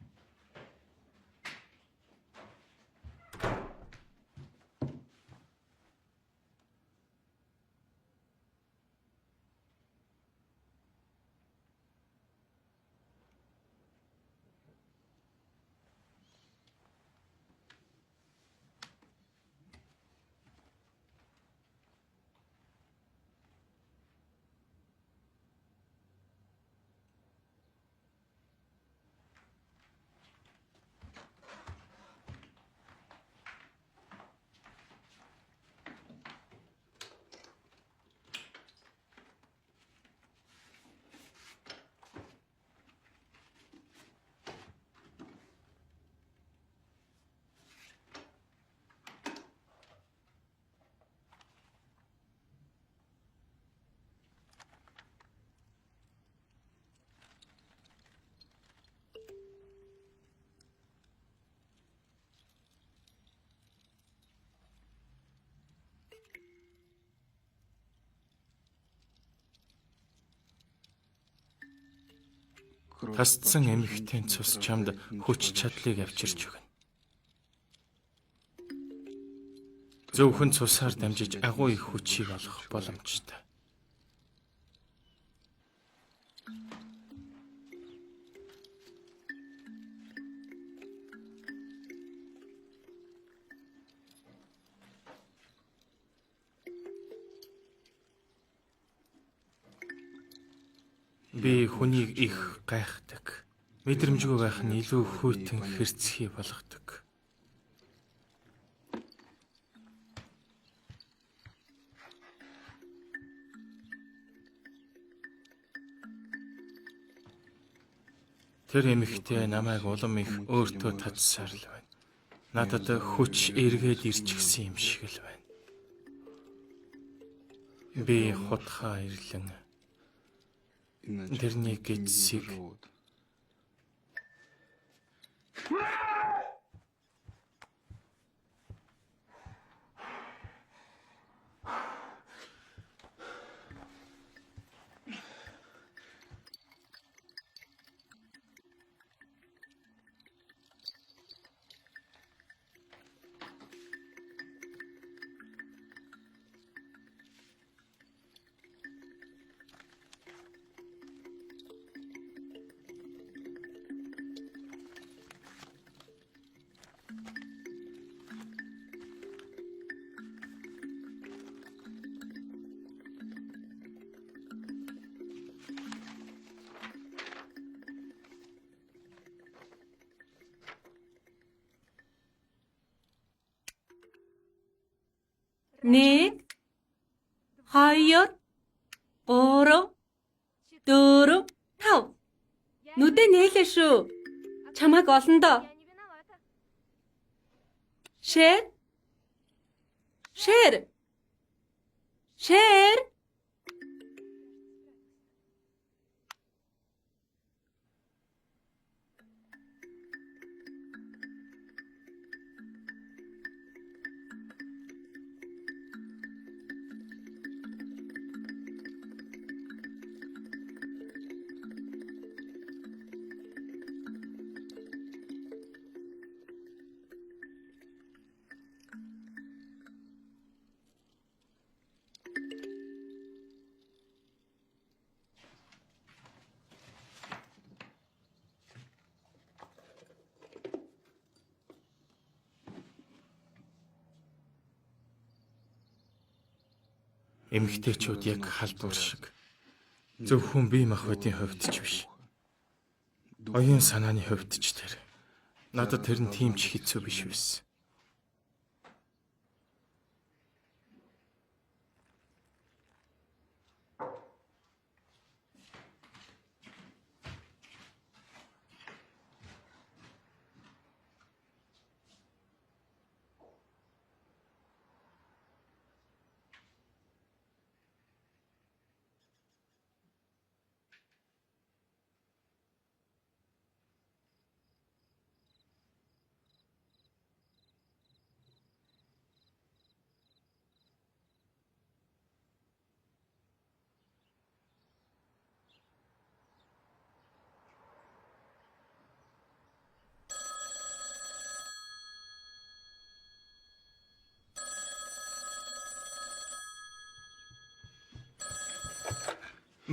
Тасцсан эмэгтэй цус чамд хүч чадлыг авчирч өгнө. Зөвхөн цусаар дамжиж агуу их хүчийг олох боломжтой. Би хүнийг их гайхдаг. Мэдрэмжгүй байх нь илүү хүйтэн хэрцгий болгодог. Тэр эмэгтэй намайг улам их өөртөө татсаар л байна. Надад хүч эргээд ирчихсэн юм шиг л байна. Би хутгаа ирлэн тэрний гэжсийг Нэг, хоёр, гурав, дөрөв, тав. Нүдэ нээлээ шүү. Чамайг олондоо. Шэр. Шэр. Шэр. Эмэгтэйчүүд яг халдвар шиг. Зөвхөн бие махбодын хувьд ч биш. Оюун санааны хувьд ч тэр. Надад тэр нь тийм ч хэцүү биш байсан.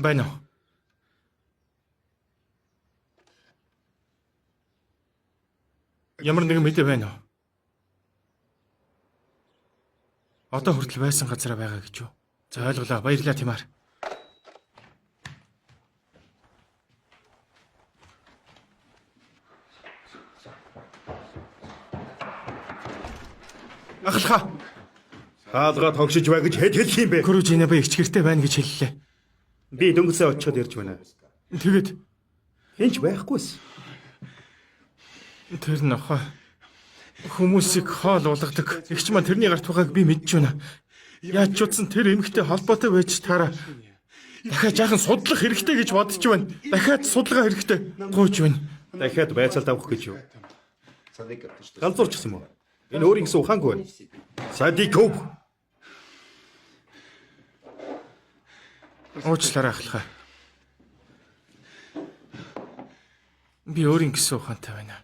Байна уу? Ямар нэгэн мэдээ байна уу? Одоо хүртэл байсан газараа байгаа гэж юу? За ойлголаа. Баярлалаа Тимар. Ахалхаа. Хаалгаа тогшиж бай гэж хэд хэлэх юм бэ? Кружина ба ичгэртэй байна гэж хэллээ. Би дөнгөсөө очиод ирж байна. Тэгэд Хинч байхгүйс. тэр нохоо хүмүүсийг хоол болгодог. Игч маань тэрний гарт байгааг би мэдж байна. Яаж ч утсан тэр эмэгтэй холбоотой байж таараа. Дахиад жаахан судлах хэрэгтэй гэж бодож байна. Дахиад судалгаа хэрэгтэй. Гуйж байна. Дахиад байцаалт авах гэж юу? Галзуурчихсан юм уу? Энэ өөрийн гэсэн ухаангүй байна. Садиков. Уучлаарай ахалхаа. Би өөрийн гэсэн ухаантай байна.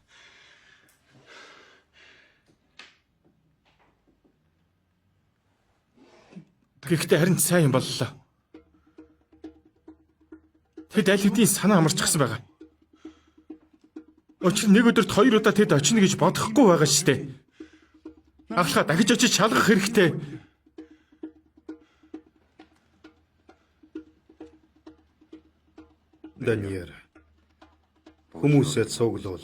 Гэхдээ харин сайн юм боллоо. Тэд аль хэдийн санаа амарчихсан байгаа. Учир нь нэг өдөрт 2 удаа тэд очно гэж бодохгүй байгаа шүү дээ. Ахалхаа дахиж очиж шалгах хэрэгтэй. Даниэр. Хүмүүсээ цуглуул.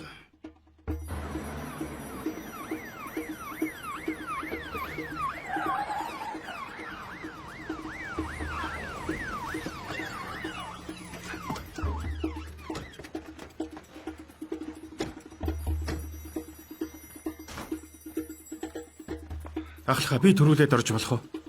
Ахалхаа би төрүүлээд орж болох уу?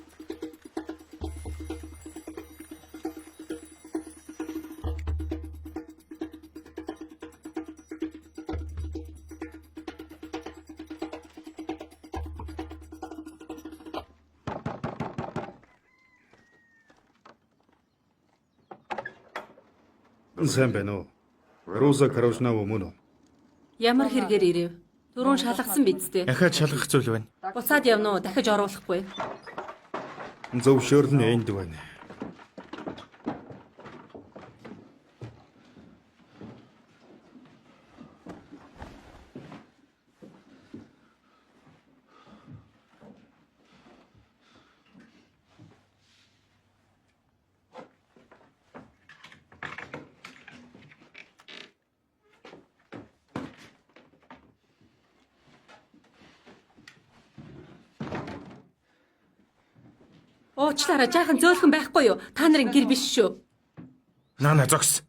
Сайн байна уу? Роза Карожнава мөн үү? Ямар хэрэгээр ирэв? Дөрөв шалгасан биз дээ. Дахиад шалгах зүйл байна. Буцаад явна уу? Дахиж оруулахгүй. Зөвшөөрөл нь энд байна. Уучлаарай, жаахан зөөлхөн байхгүй юу? Та нарын гэр биш шүү. Наана зогс.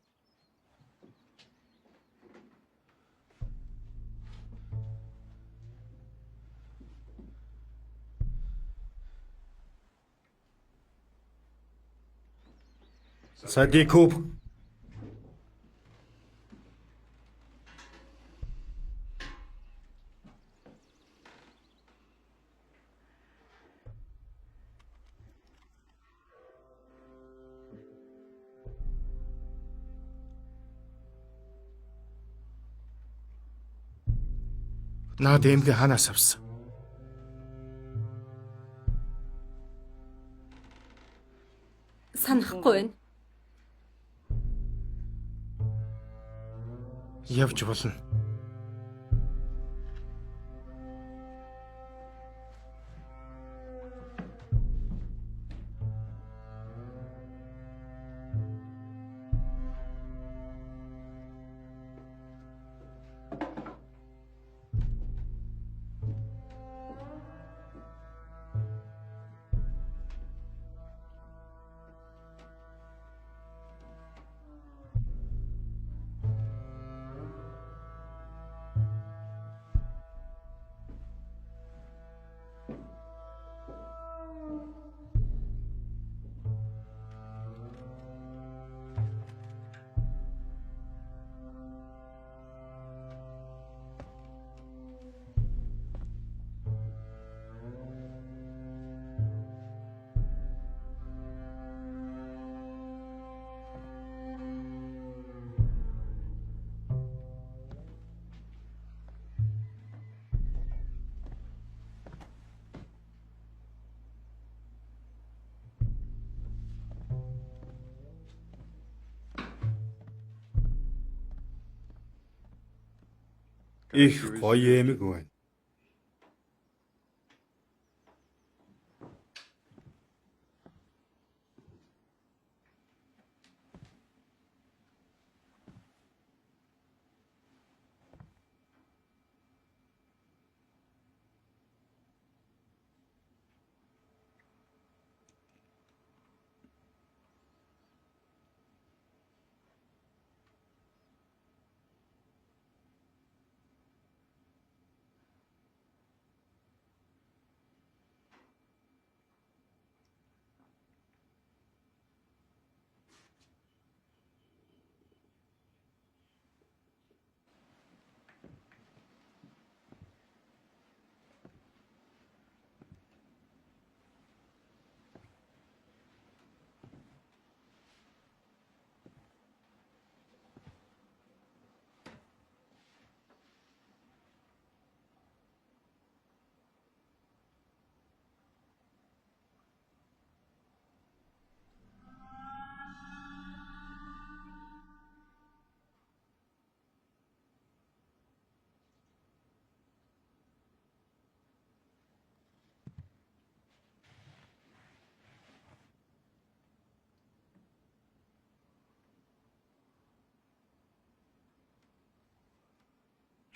Садиков. Наад эмгээ ханаас авсан? Санахгүй байна. Явж болно. Их гоё эмэг байна.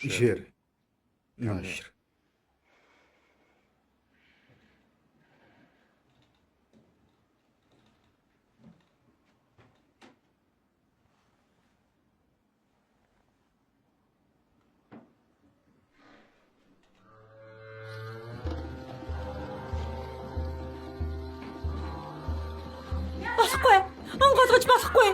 Жир. Наашир. Болохгүй. Онгойлгож болохгүй.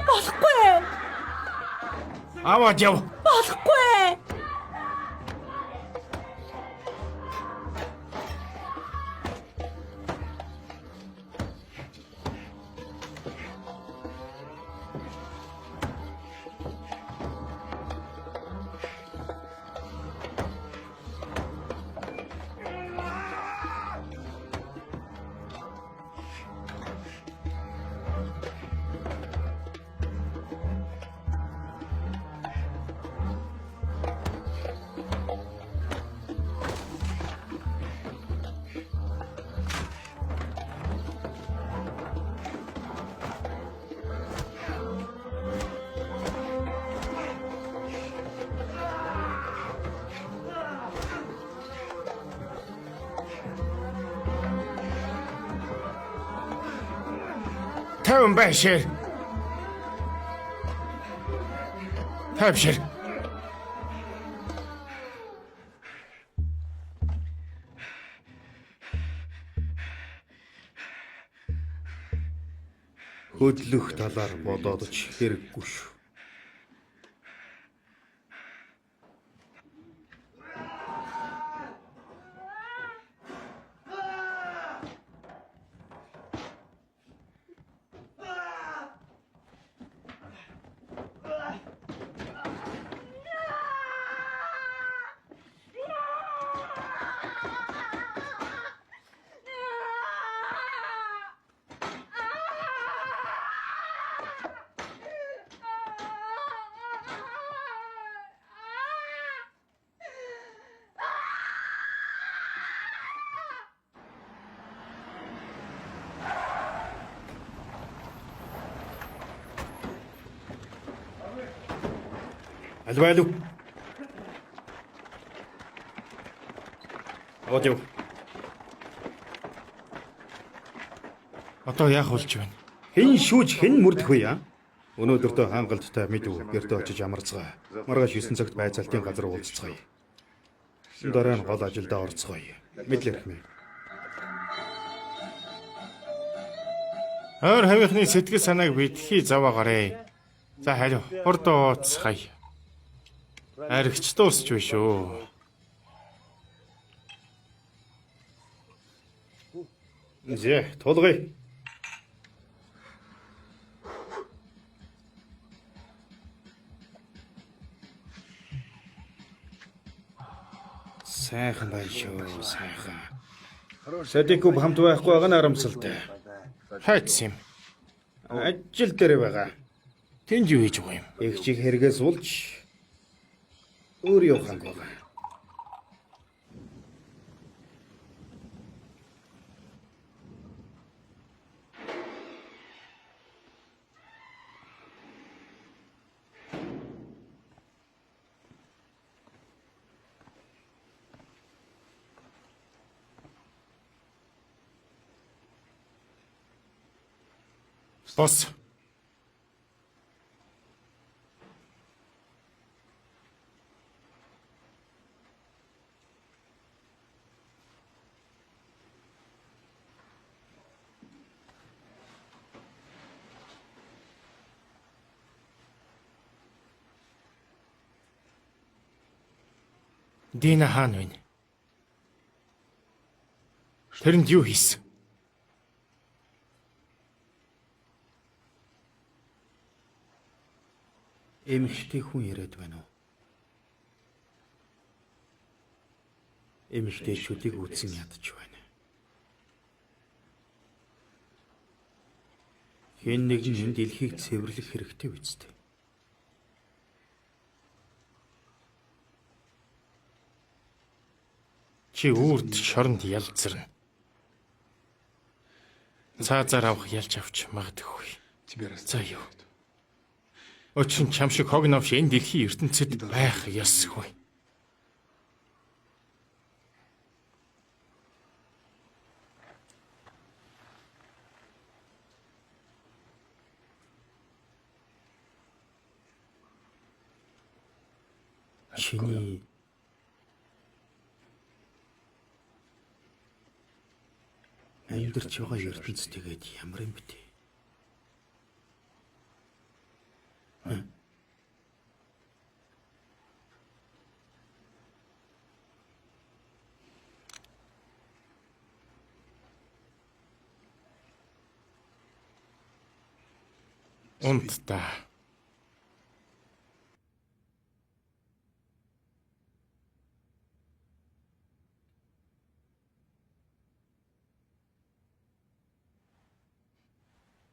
Болохгүй. Аваад яв. Болохгүй. Таван байшир. Тавшир. Хөдлөх талаар бодоод ч хэрэггүй шүү. Албайлуу. Одё. Одоо яах болж байна? Хэн шүүж хэн мөрдөх вэ яа? Өнөөдөртөө хангалттай мэдв гэртээ очиж амарцгаая. Маргааш 9 цагт байцаалтын газар уулзцгаая. Дараа нь гол ажилдаа орцгоё. Мэдлэрх мэ. Ойр хавийнхны сэтгэл санааг битгий заваагарэ. За халив. Урд ууцхай. Аригч дуусч байна шүү. Зэ, тулгая. Сайхан байна шүү, сайхан. Садикуб хамт байхгүй байгаа нь арамсалтай. Хайц юм. Ажил дээр байгаа. Тэнд юу хийж байгаа юм? Эгчийг хэрэгээс улж өөр явах байгаа. Бос. Дина хаана вэ? Тэрэнд юу хийсэн? Эмэгтэй хүн яриад байна уу? Эмэгтэйчүүдийг үзэн ядаж байна. Хэн нэг нь энэ дэлхийг цэвэрлэх хэрэгтэй үстэй. Чи үрд шоронд ялцарна. Цаазаар авах ялж авч магадгүй. За юу? Өчигдөр чам шиг хог новш энэ дэлхийн ертөнцид байх ёсгүй. Чиний амьдарч байгаа ертөнц тэгээд ямар юм бэ? Унтта.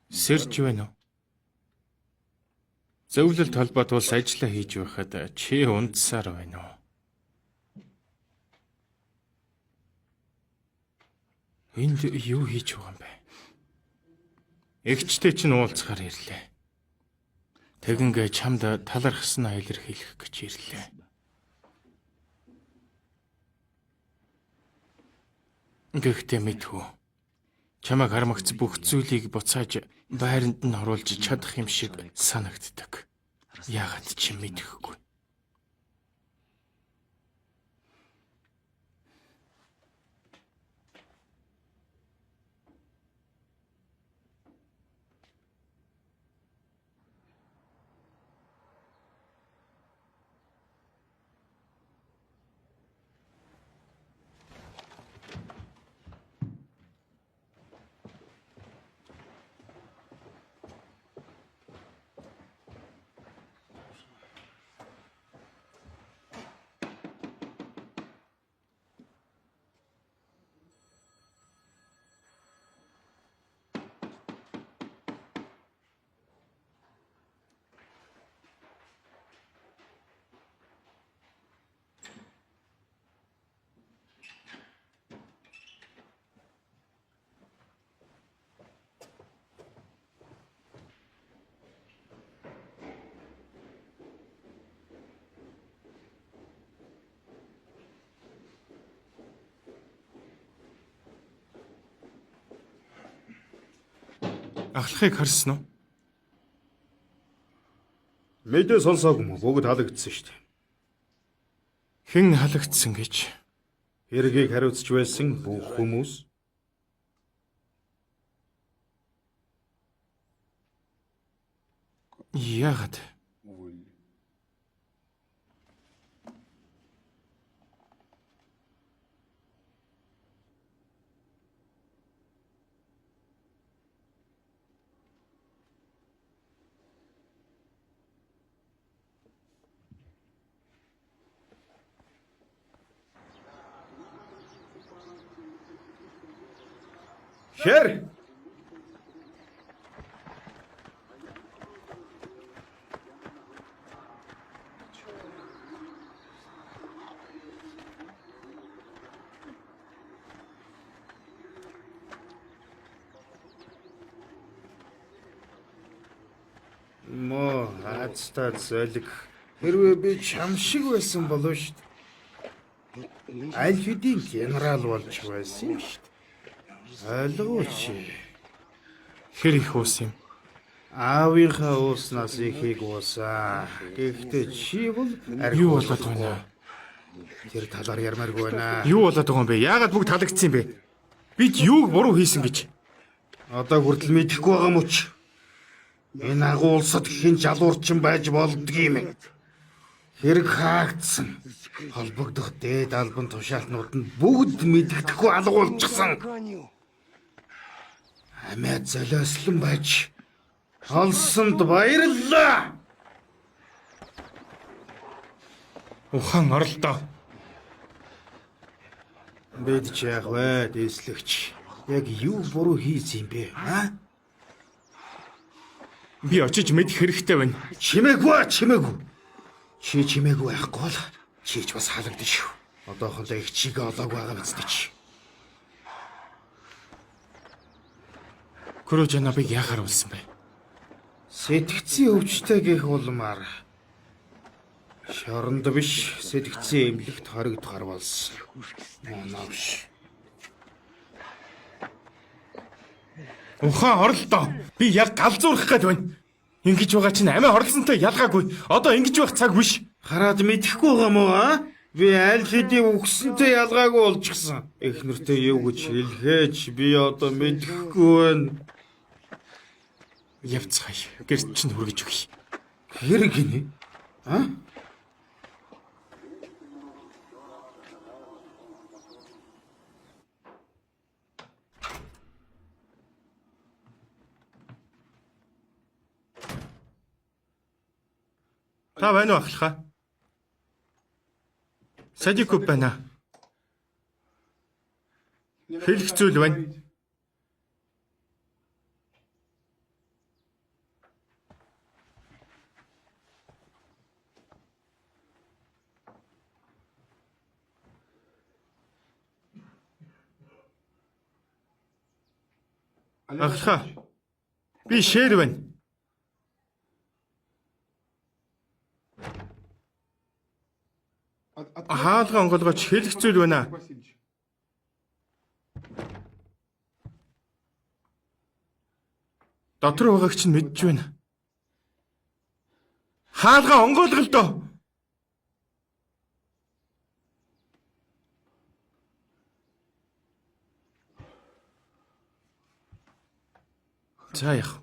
Сэрж байна уу? Зөвлөлт холбоот улс ажиллаа хийж байхад чи унтсаар байна уу? Энд юу хийж байгаа юм бэ? Эгчтэй чинь уулзахаар ирлээ. Тэгэнгээ чамд талархсан илэрхийлэх гэж ирлээ. Гэхдээ мэдхүү. Чамайг хармагц бүх зүйлийг буцааж байранд нь оруулж чадах юм шиг санагддаг. Яагаад чи мэдэхгүй? Ахлахыг харсан уу? Мэдээ сонсоогүй мө бүгд халагдсан шүү дээ. Хэн халагдсан гэж? Хэргийг хариуцж байсан бүх хүмүүс. Яагаад? Хэр Хацтай золиг. Хэрвээ би чам шиг байсан болов шүү дээ. Аль хэдийн генерал болж байсан юм шүү дээ. Ойлгооч. Хэр их уус юм? Аавынхаа ууснаас ихийг уусаа. Гэхдээ чи бол Юу болоод байна? тэр талаар ярмааргүй байна. Юу болоод байгаа юм бэ? Яагаад бүгд талагдсан юм бэ? Бид юуг буруу хийсэн гэж? Одоо хүртэл мэдэхгүй байгаа мөч. Энэ агуу улсад хэн жалуурчин байж болдгийм. Хэрэг хаагдсан. Холбогдох дээд албан тушаалтнууд нь бүгд мэддэхгүй алга болчихсон. Амиа золиослон байж олсонд баярлалаа. Ухаан оролдоо. Бид ч яах вэ, дэслэгч? Яг юу буруу хийсэн юм бэ? Би очиж мэдэх хэрэгтэй байна. Чимээгүй. Чи чимээгүй байхгүй бол чи ч бас халагдана шүү. Одоохондоо их чигээ олоог байгаа биз дээ чи. Кружа набыг яахаар болсон бэ? Сэтгцийн өвчтэй гэх улмаар шоронд биш сэтгцийн эмнэлэгт хоригдохоор болсон. Моноош. Ухаан оролдоо. Би яг галзуурах гээд байна. Ингэж байгаа чинь амиа хорлсонтой ялгаагүй. Одоо ингэж байх цаг биш. Хараад мэдэхгүй байгаа мó Би аль хэдийн үгсэнтэй ялгаагүй болчихсон. Эхнэртэй юу гэж хэлгээч би одоо мэдэхгүй байна. Явцгаая. Гэрт чинь хүргэж өгье. Хэрэг гинэ? Та байна уу ахлахаа? Садикуп байна. Хэлэх зүйл байна. Ахлахаа. Би шээр байна. Хаалга онгоолгоч хэлэх зүйл байна. Дотор байгааг чинь мэдж байна. Хаалга онгоолгол доо. За яах вэ?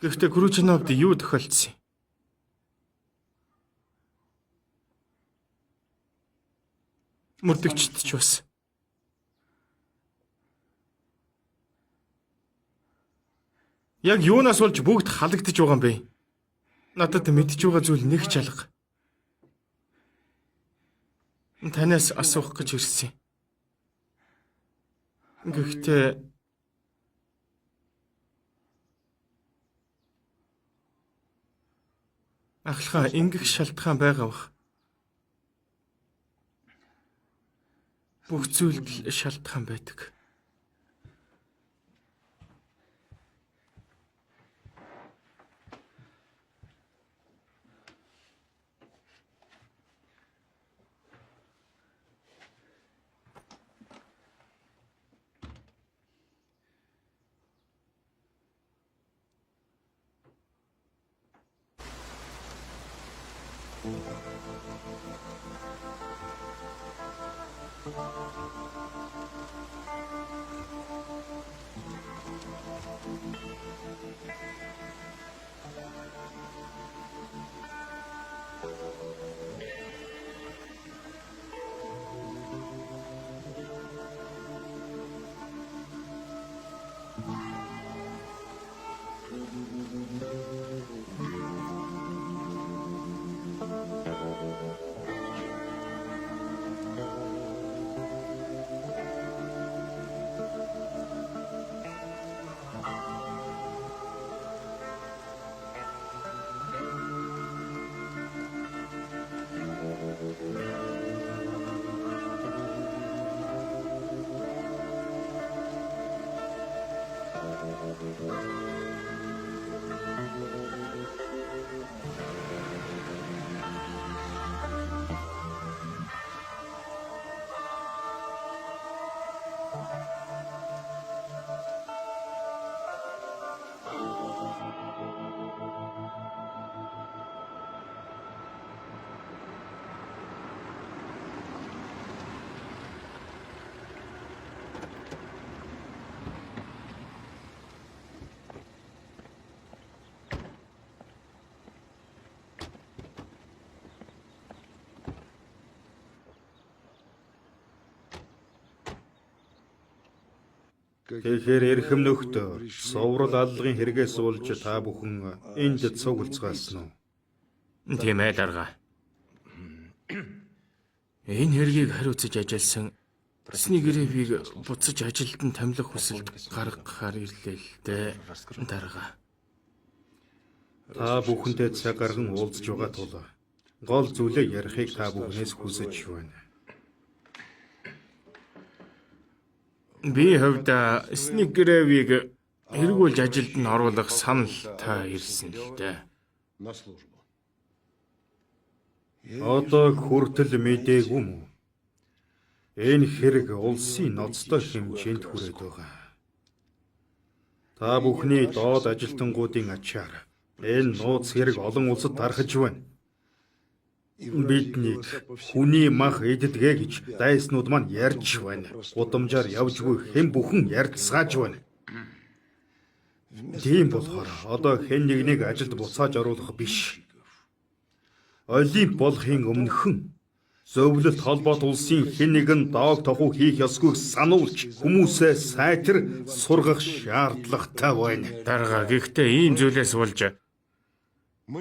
Гэхдээ Кручиновд юу тохиолдсон юм? Мөрдөгчд ч бас. Яг юунаас болж бүгд халагдаж байгаа юм бэ? Надад мэдж байгаа зүйл нэг ч алга. Танаас асуух гэж ирсэн. Гэхдээ ахлахаа ингэх шалтгаан байгаа бах. Бүх зүйлд шалтгаан байдаг. Тэгэхээр эрхэм нөхдөө соврал аллагын хэрэгээс болж та бүхэн энд цуглацгаасан уу? Тийм ээ дарга. Энэ хэргийг хариуцаж ажилласан Снегиревийг буцаж ажилд нь томилох хүсэлд гаргахаар ирлээ л дээ дарга. Та бүхэнтэй цаг гарган уулзж байгаа тул гол зүйлээ ярихыг та бүхнээс хүсэж байна. Би хувьдаа Снегиревийг эргүүлж ажилд нь оруулах санал та ирсэн л дээ. На службу. Одоо хүртэл мэдээгүй мүү? Энэ хэрэг улсын ноцтой хэмжээнд хүрээд байгаа. Та бүхний доод ажилтнуудын ачаар энэ нууц хэрэг олон улсад тархаж байна. Бидний хүний мах иддэгэ гэж дайснууд маань ярьж байна. Гудамжаар явжгүй хэн бүхэн ярьцгааж байна. Тийм болохоор одоо хэн нэгнийг ажилд буцааж оруулах биш. Олимп болохын өмнөхөн зөвлөлт холбоот улсын хэн нэгэн доог тохуу хийх ёсгүй сануулж хүмүүсээ сайтар сургах шаардлагатай байна. Дарга гэхдээ ийм зүйлээс болж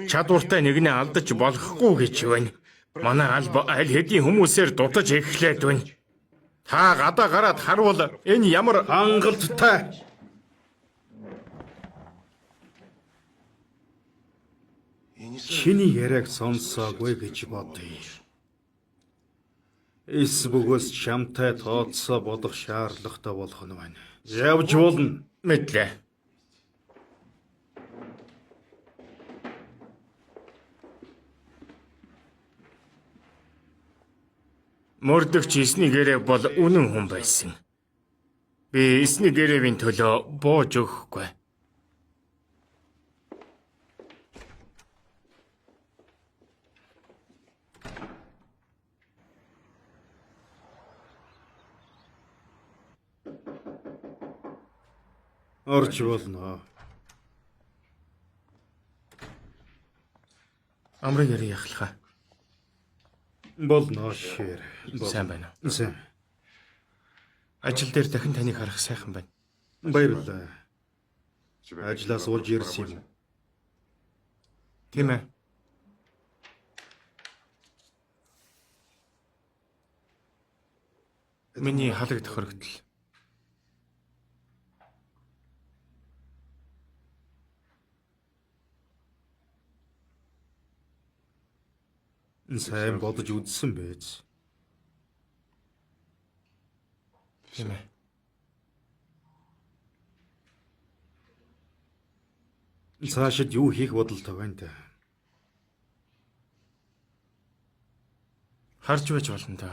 чадвартай нэгнээ алдаж болохгүй гэж байна. Манай алба аль хэдийн хүмүүсээр дутаж эхлээд байна. Та гадаа гараад харуул энэ ямар Хангалттай. Чиний яриаг сонсоогүй гэж бодъё. Эс бөгөөс чамтай тооцоо бодох шаардлагатай болох нь байна. Явж болно. мэдлээ. Мөрдөгч Снегирев бол үнэн хүн байсан. Би Снегиревийн төлөө бууж өгөхгүй. Орж болно. Амрын яри яхалхаа. Болно шир. Сайн байна уу? Сайн. Ажил дээр дахин таныг харах сайхан байна. Баярлалаа. Ажлаас урж ирсэн юм. Тийм ээ. Миний халагд хоригдол. Сайн бодож үзсэн байж. Тийм ээ. Цаашид юу хийх бодолтой байна та? Харж байж болно да.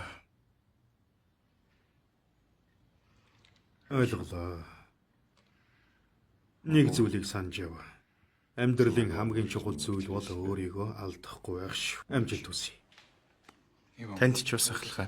Ойлголоо. Нэг зүйлийг санаж яв. Амьдралын хамгийн чухал зүйл бол өөрийгөө алдахгүй байх шүү. Амжилт хүсье. Танд ч бас ахалхаа.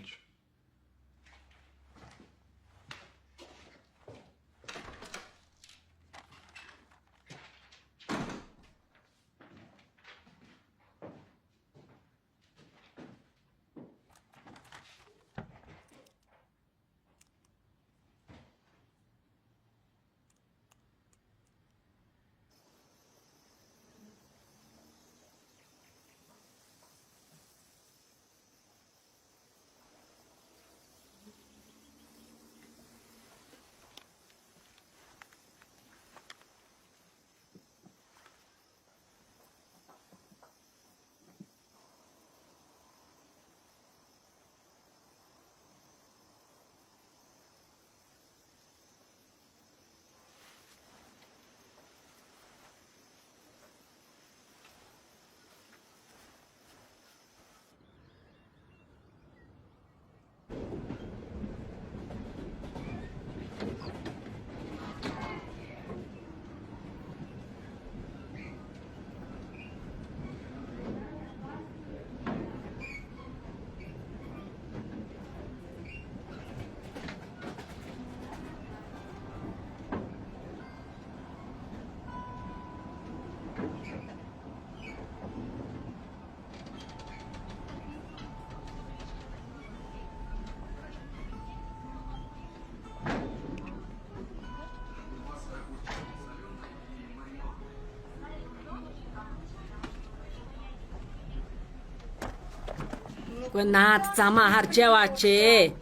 Гүй наад замаа харж яваач ээ.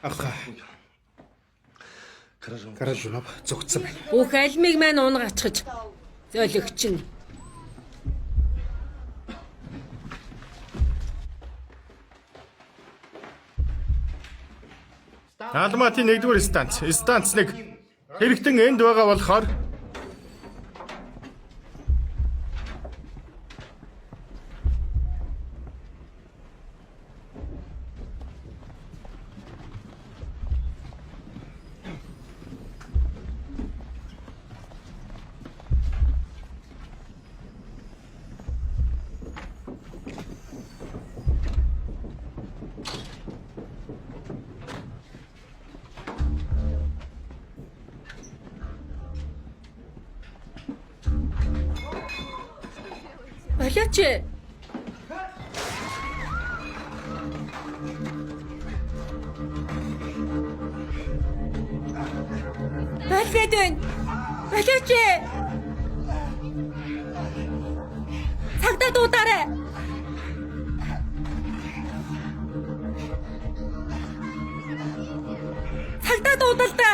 Аха. Каражунов зүгцсэн байна. Бүх альмиг маань унгачж зөөлөгч нь. Алматын 1-р станц. Станц 1. Хэрэгтэн энд байгаа болохоор Болооч. Болоод байна. Болооч. Цагдаа дуудаарай. Цагдаа дуудал та.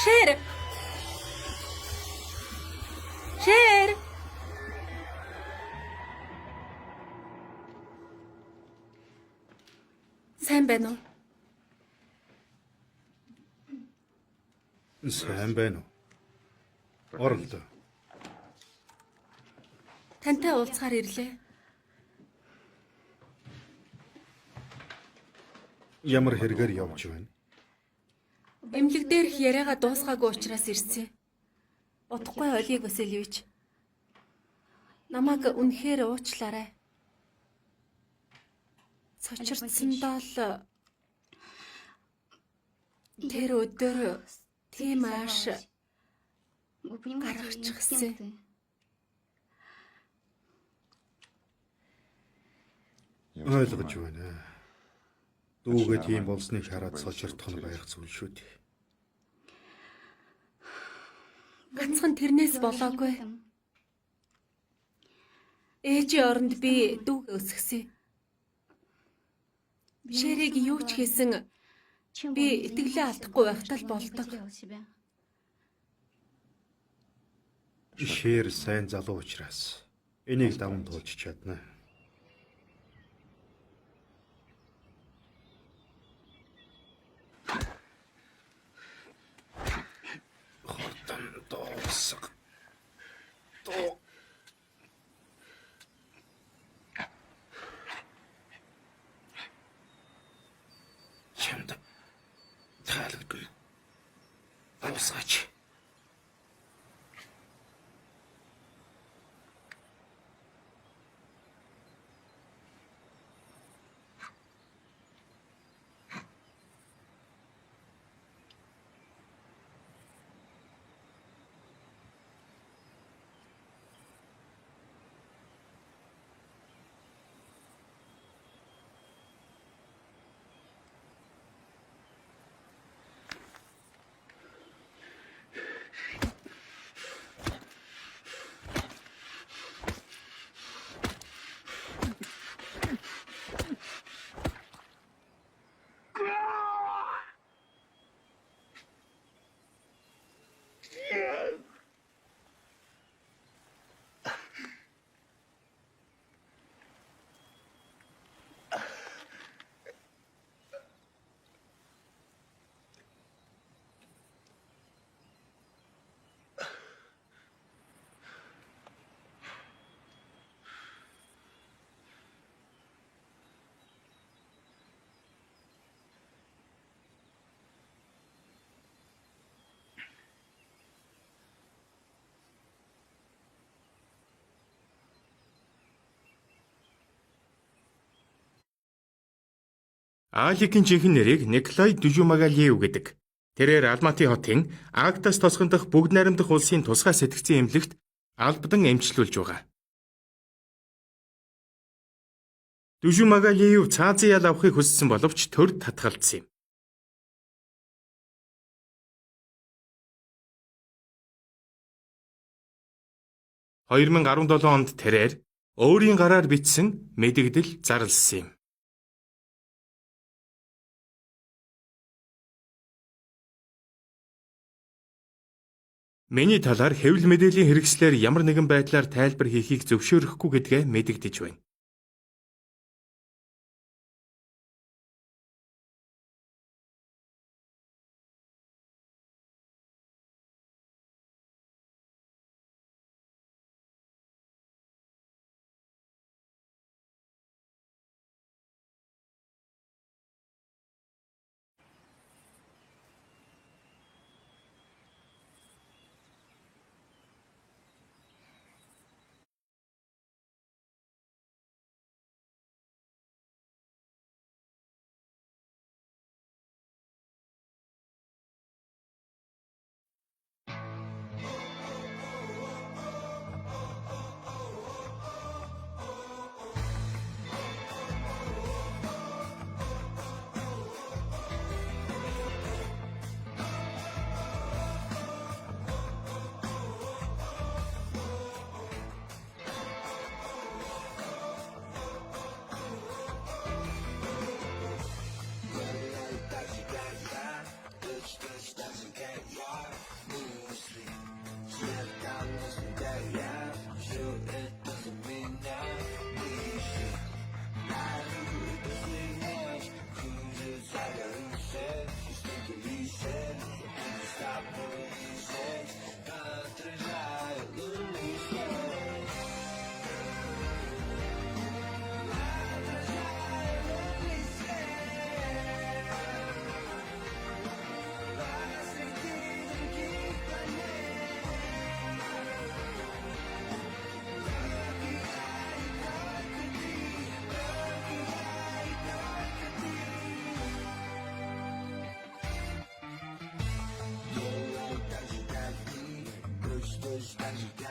Шэр. Шэр. Сайн байна уу? Сайн байна уу? Оролдоо. Тантай уулзахаар ирлээ. Ямар хэрэгээр явж байна? Эмнэлэг дээрх яриагаа дуусгаагүй учраас ирсэн. Удахгүй Олег Васильевич. Намайг үнэхээр уучлаарай. Цочирдсандаа л тэр өдөр тийм ааш гаргачихсан. Ойлгож байна. Дүүгээ тийм болсныг хараад сочирдох нь байх зүйл шүү дээ. Ганцхан тэрнээс болоогүй. Ээжийн оронд би дүүгээ өсгсөн. Шэрийг юу ч хийсэн би итгэлээ алдахгүй байхтаа л болдог. Шэр сайн залуу учраас энийг даван туулж чадна. Хортон доосг. То чамд таалагдгүй. Авсаач. Ааликийн жинхэнэ нэрийг Николай Дужумагалиев гэдэг. Тэрээр Алматы хотын Агтас тосгон дахь бүгд найрамдах улсын тусгай сэтгцийн эмнэлэгт албадан эмчилүүлж байгаа. Дужумагалиев цаазын ял авахыг хүссэн боловч төрд татгалцсан юм. (2017) онд тэрээр өөрийн гараар бичсэн мэдэгдэл зарласан юм. Миний талаар хэвлэл мэдээллийн хэрэгслээр ямар нэгэн байдлаар тайлбар хийхийг зөвшөөрөхгүй гэдгээ мэдэгдэж байна. As you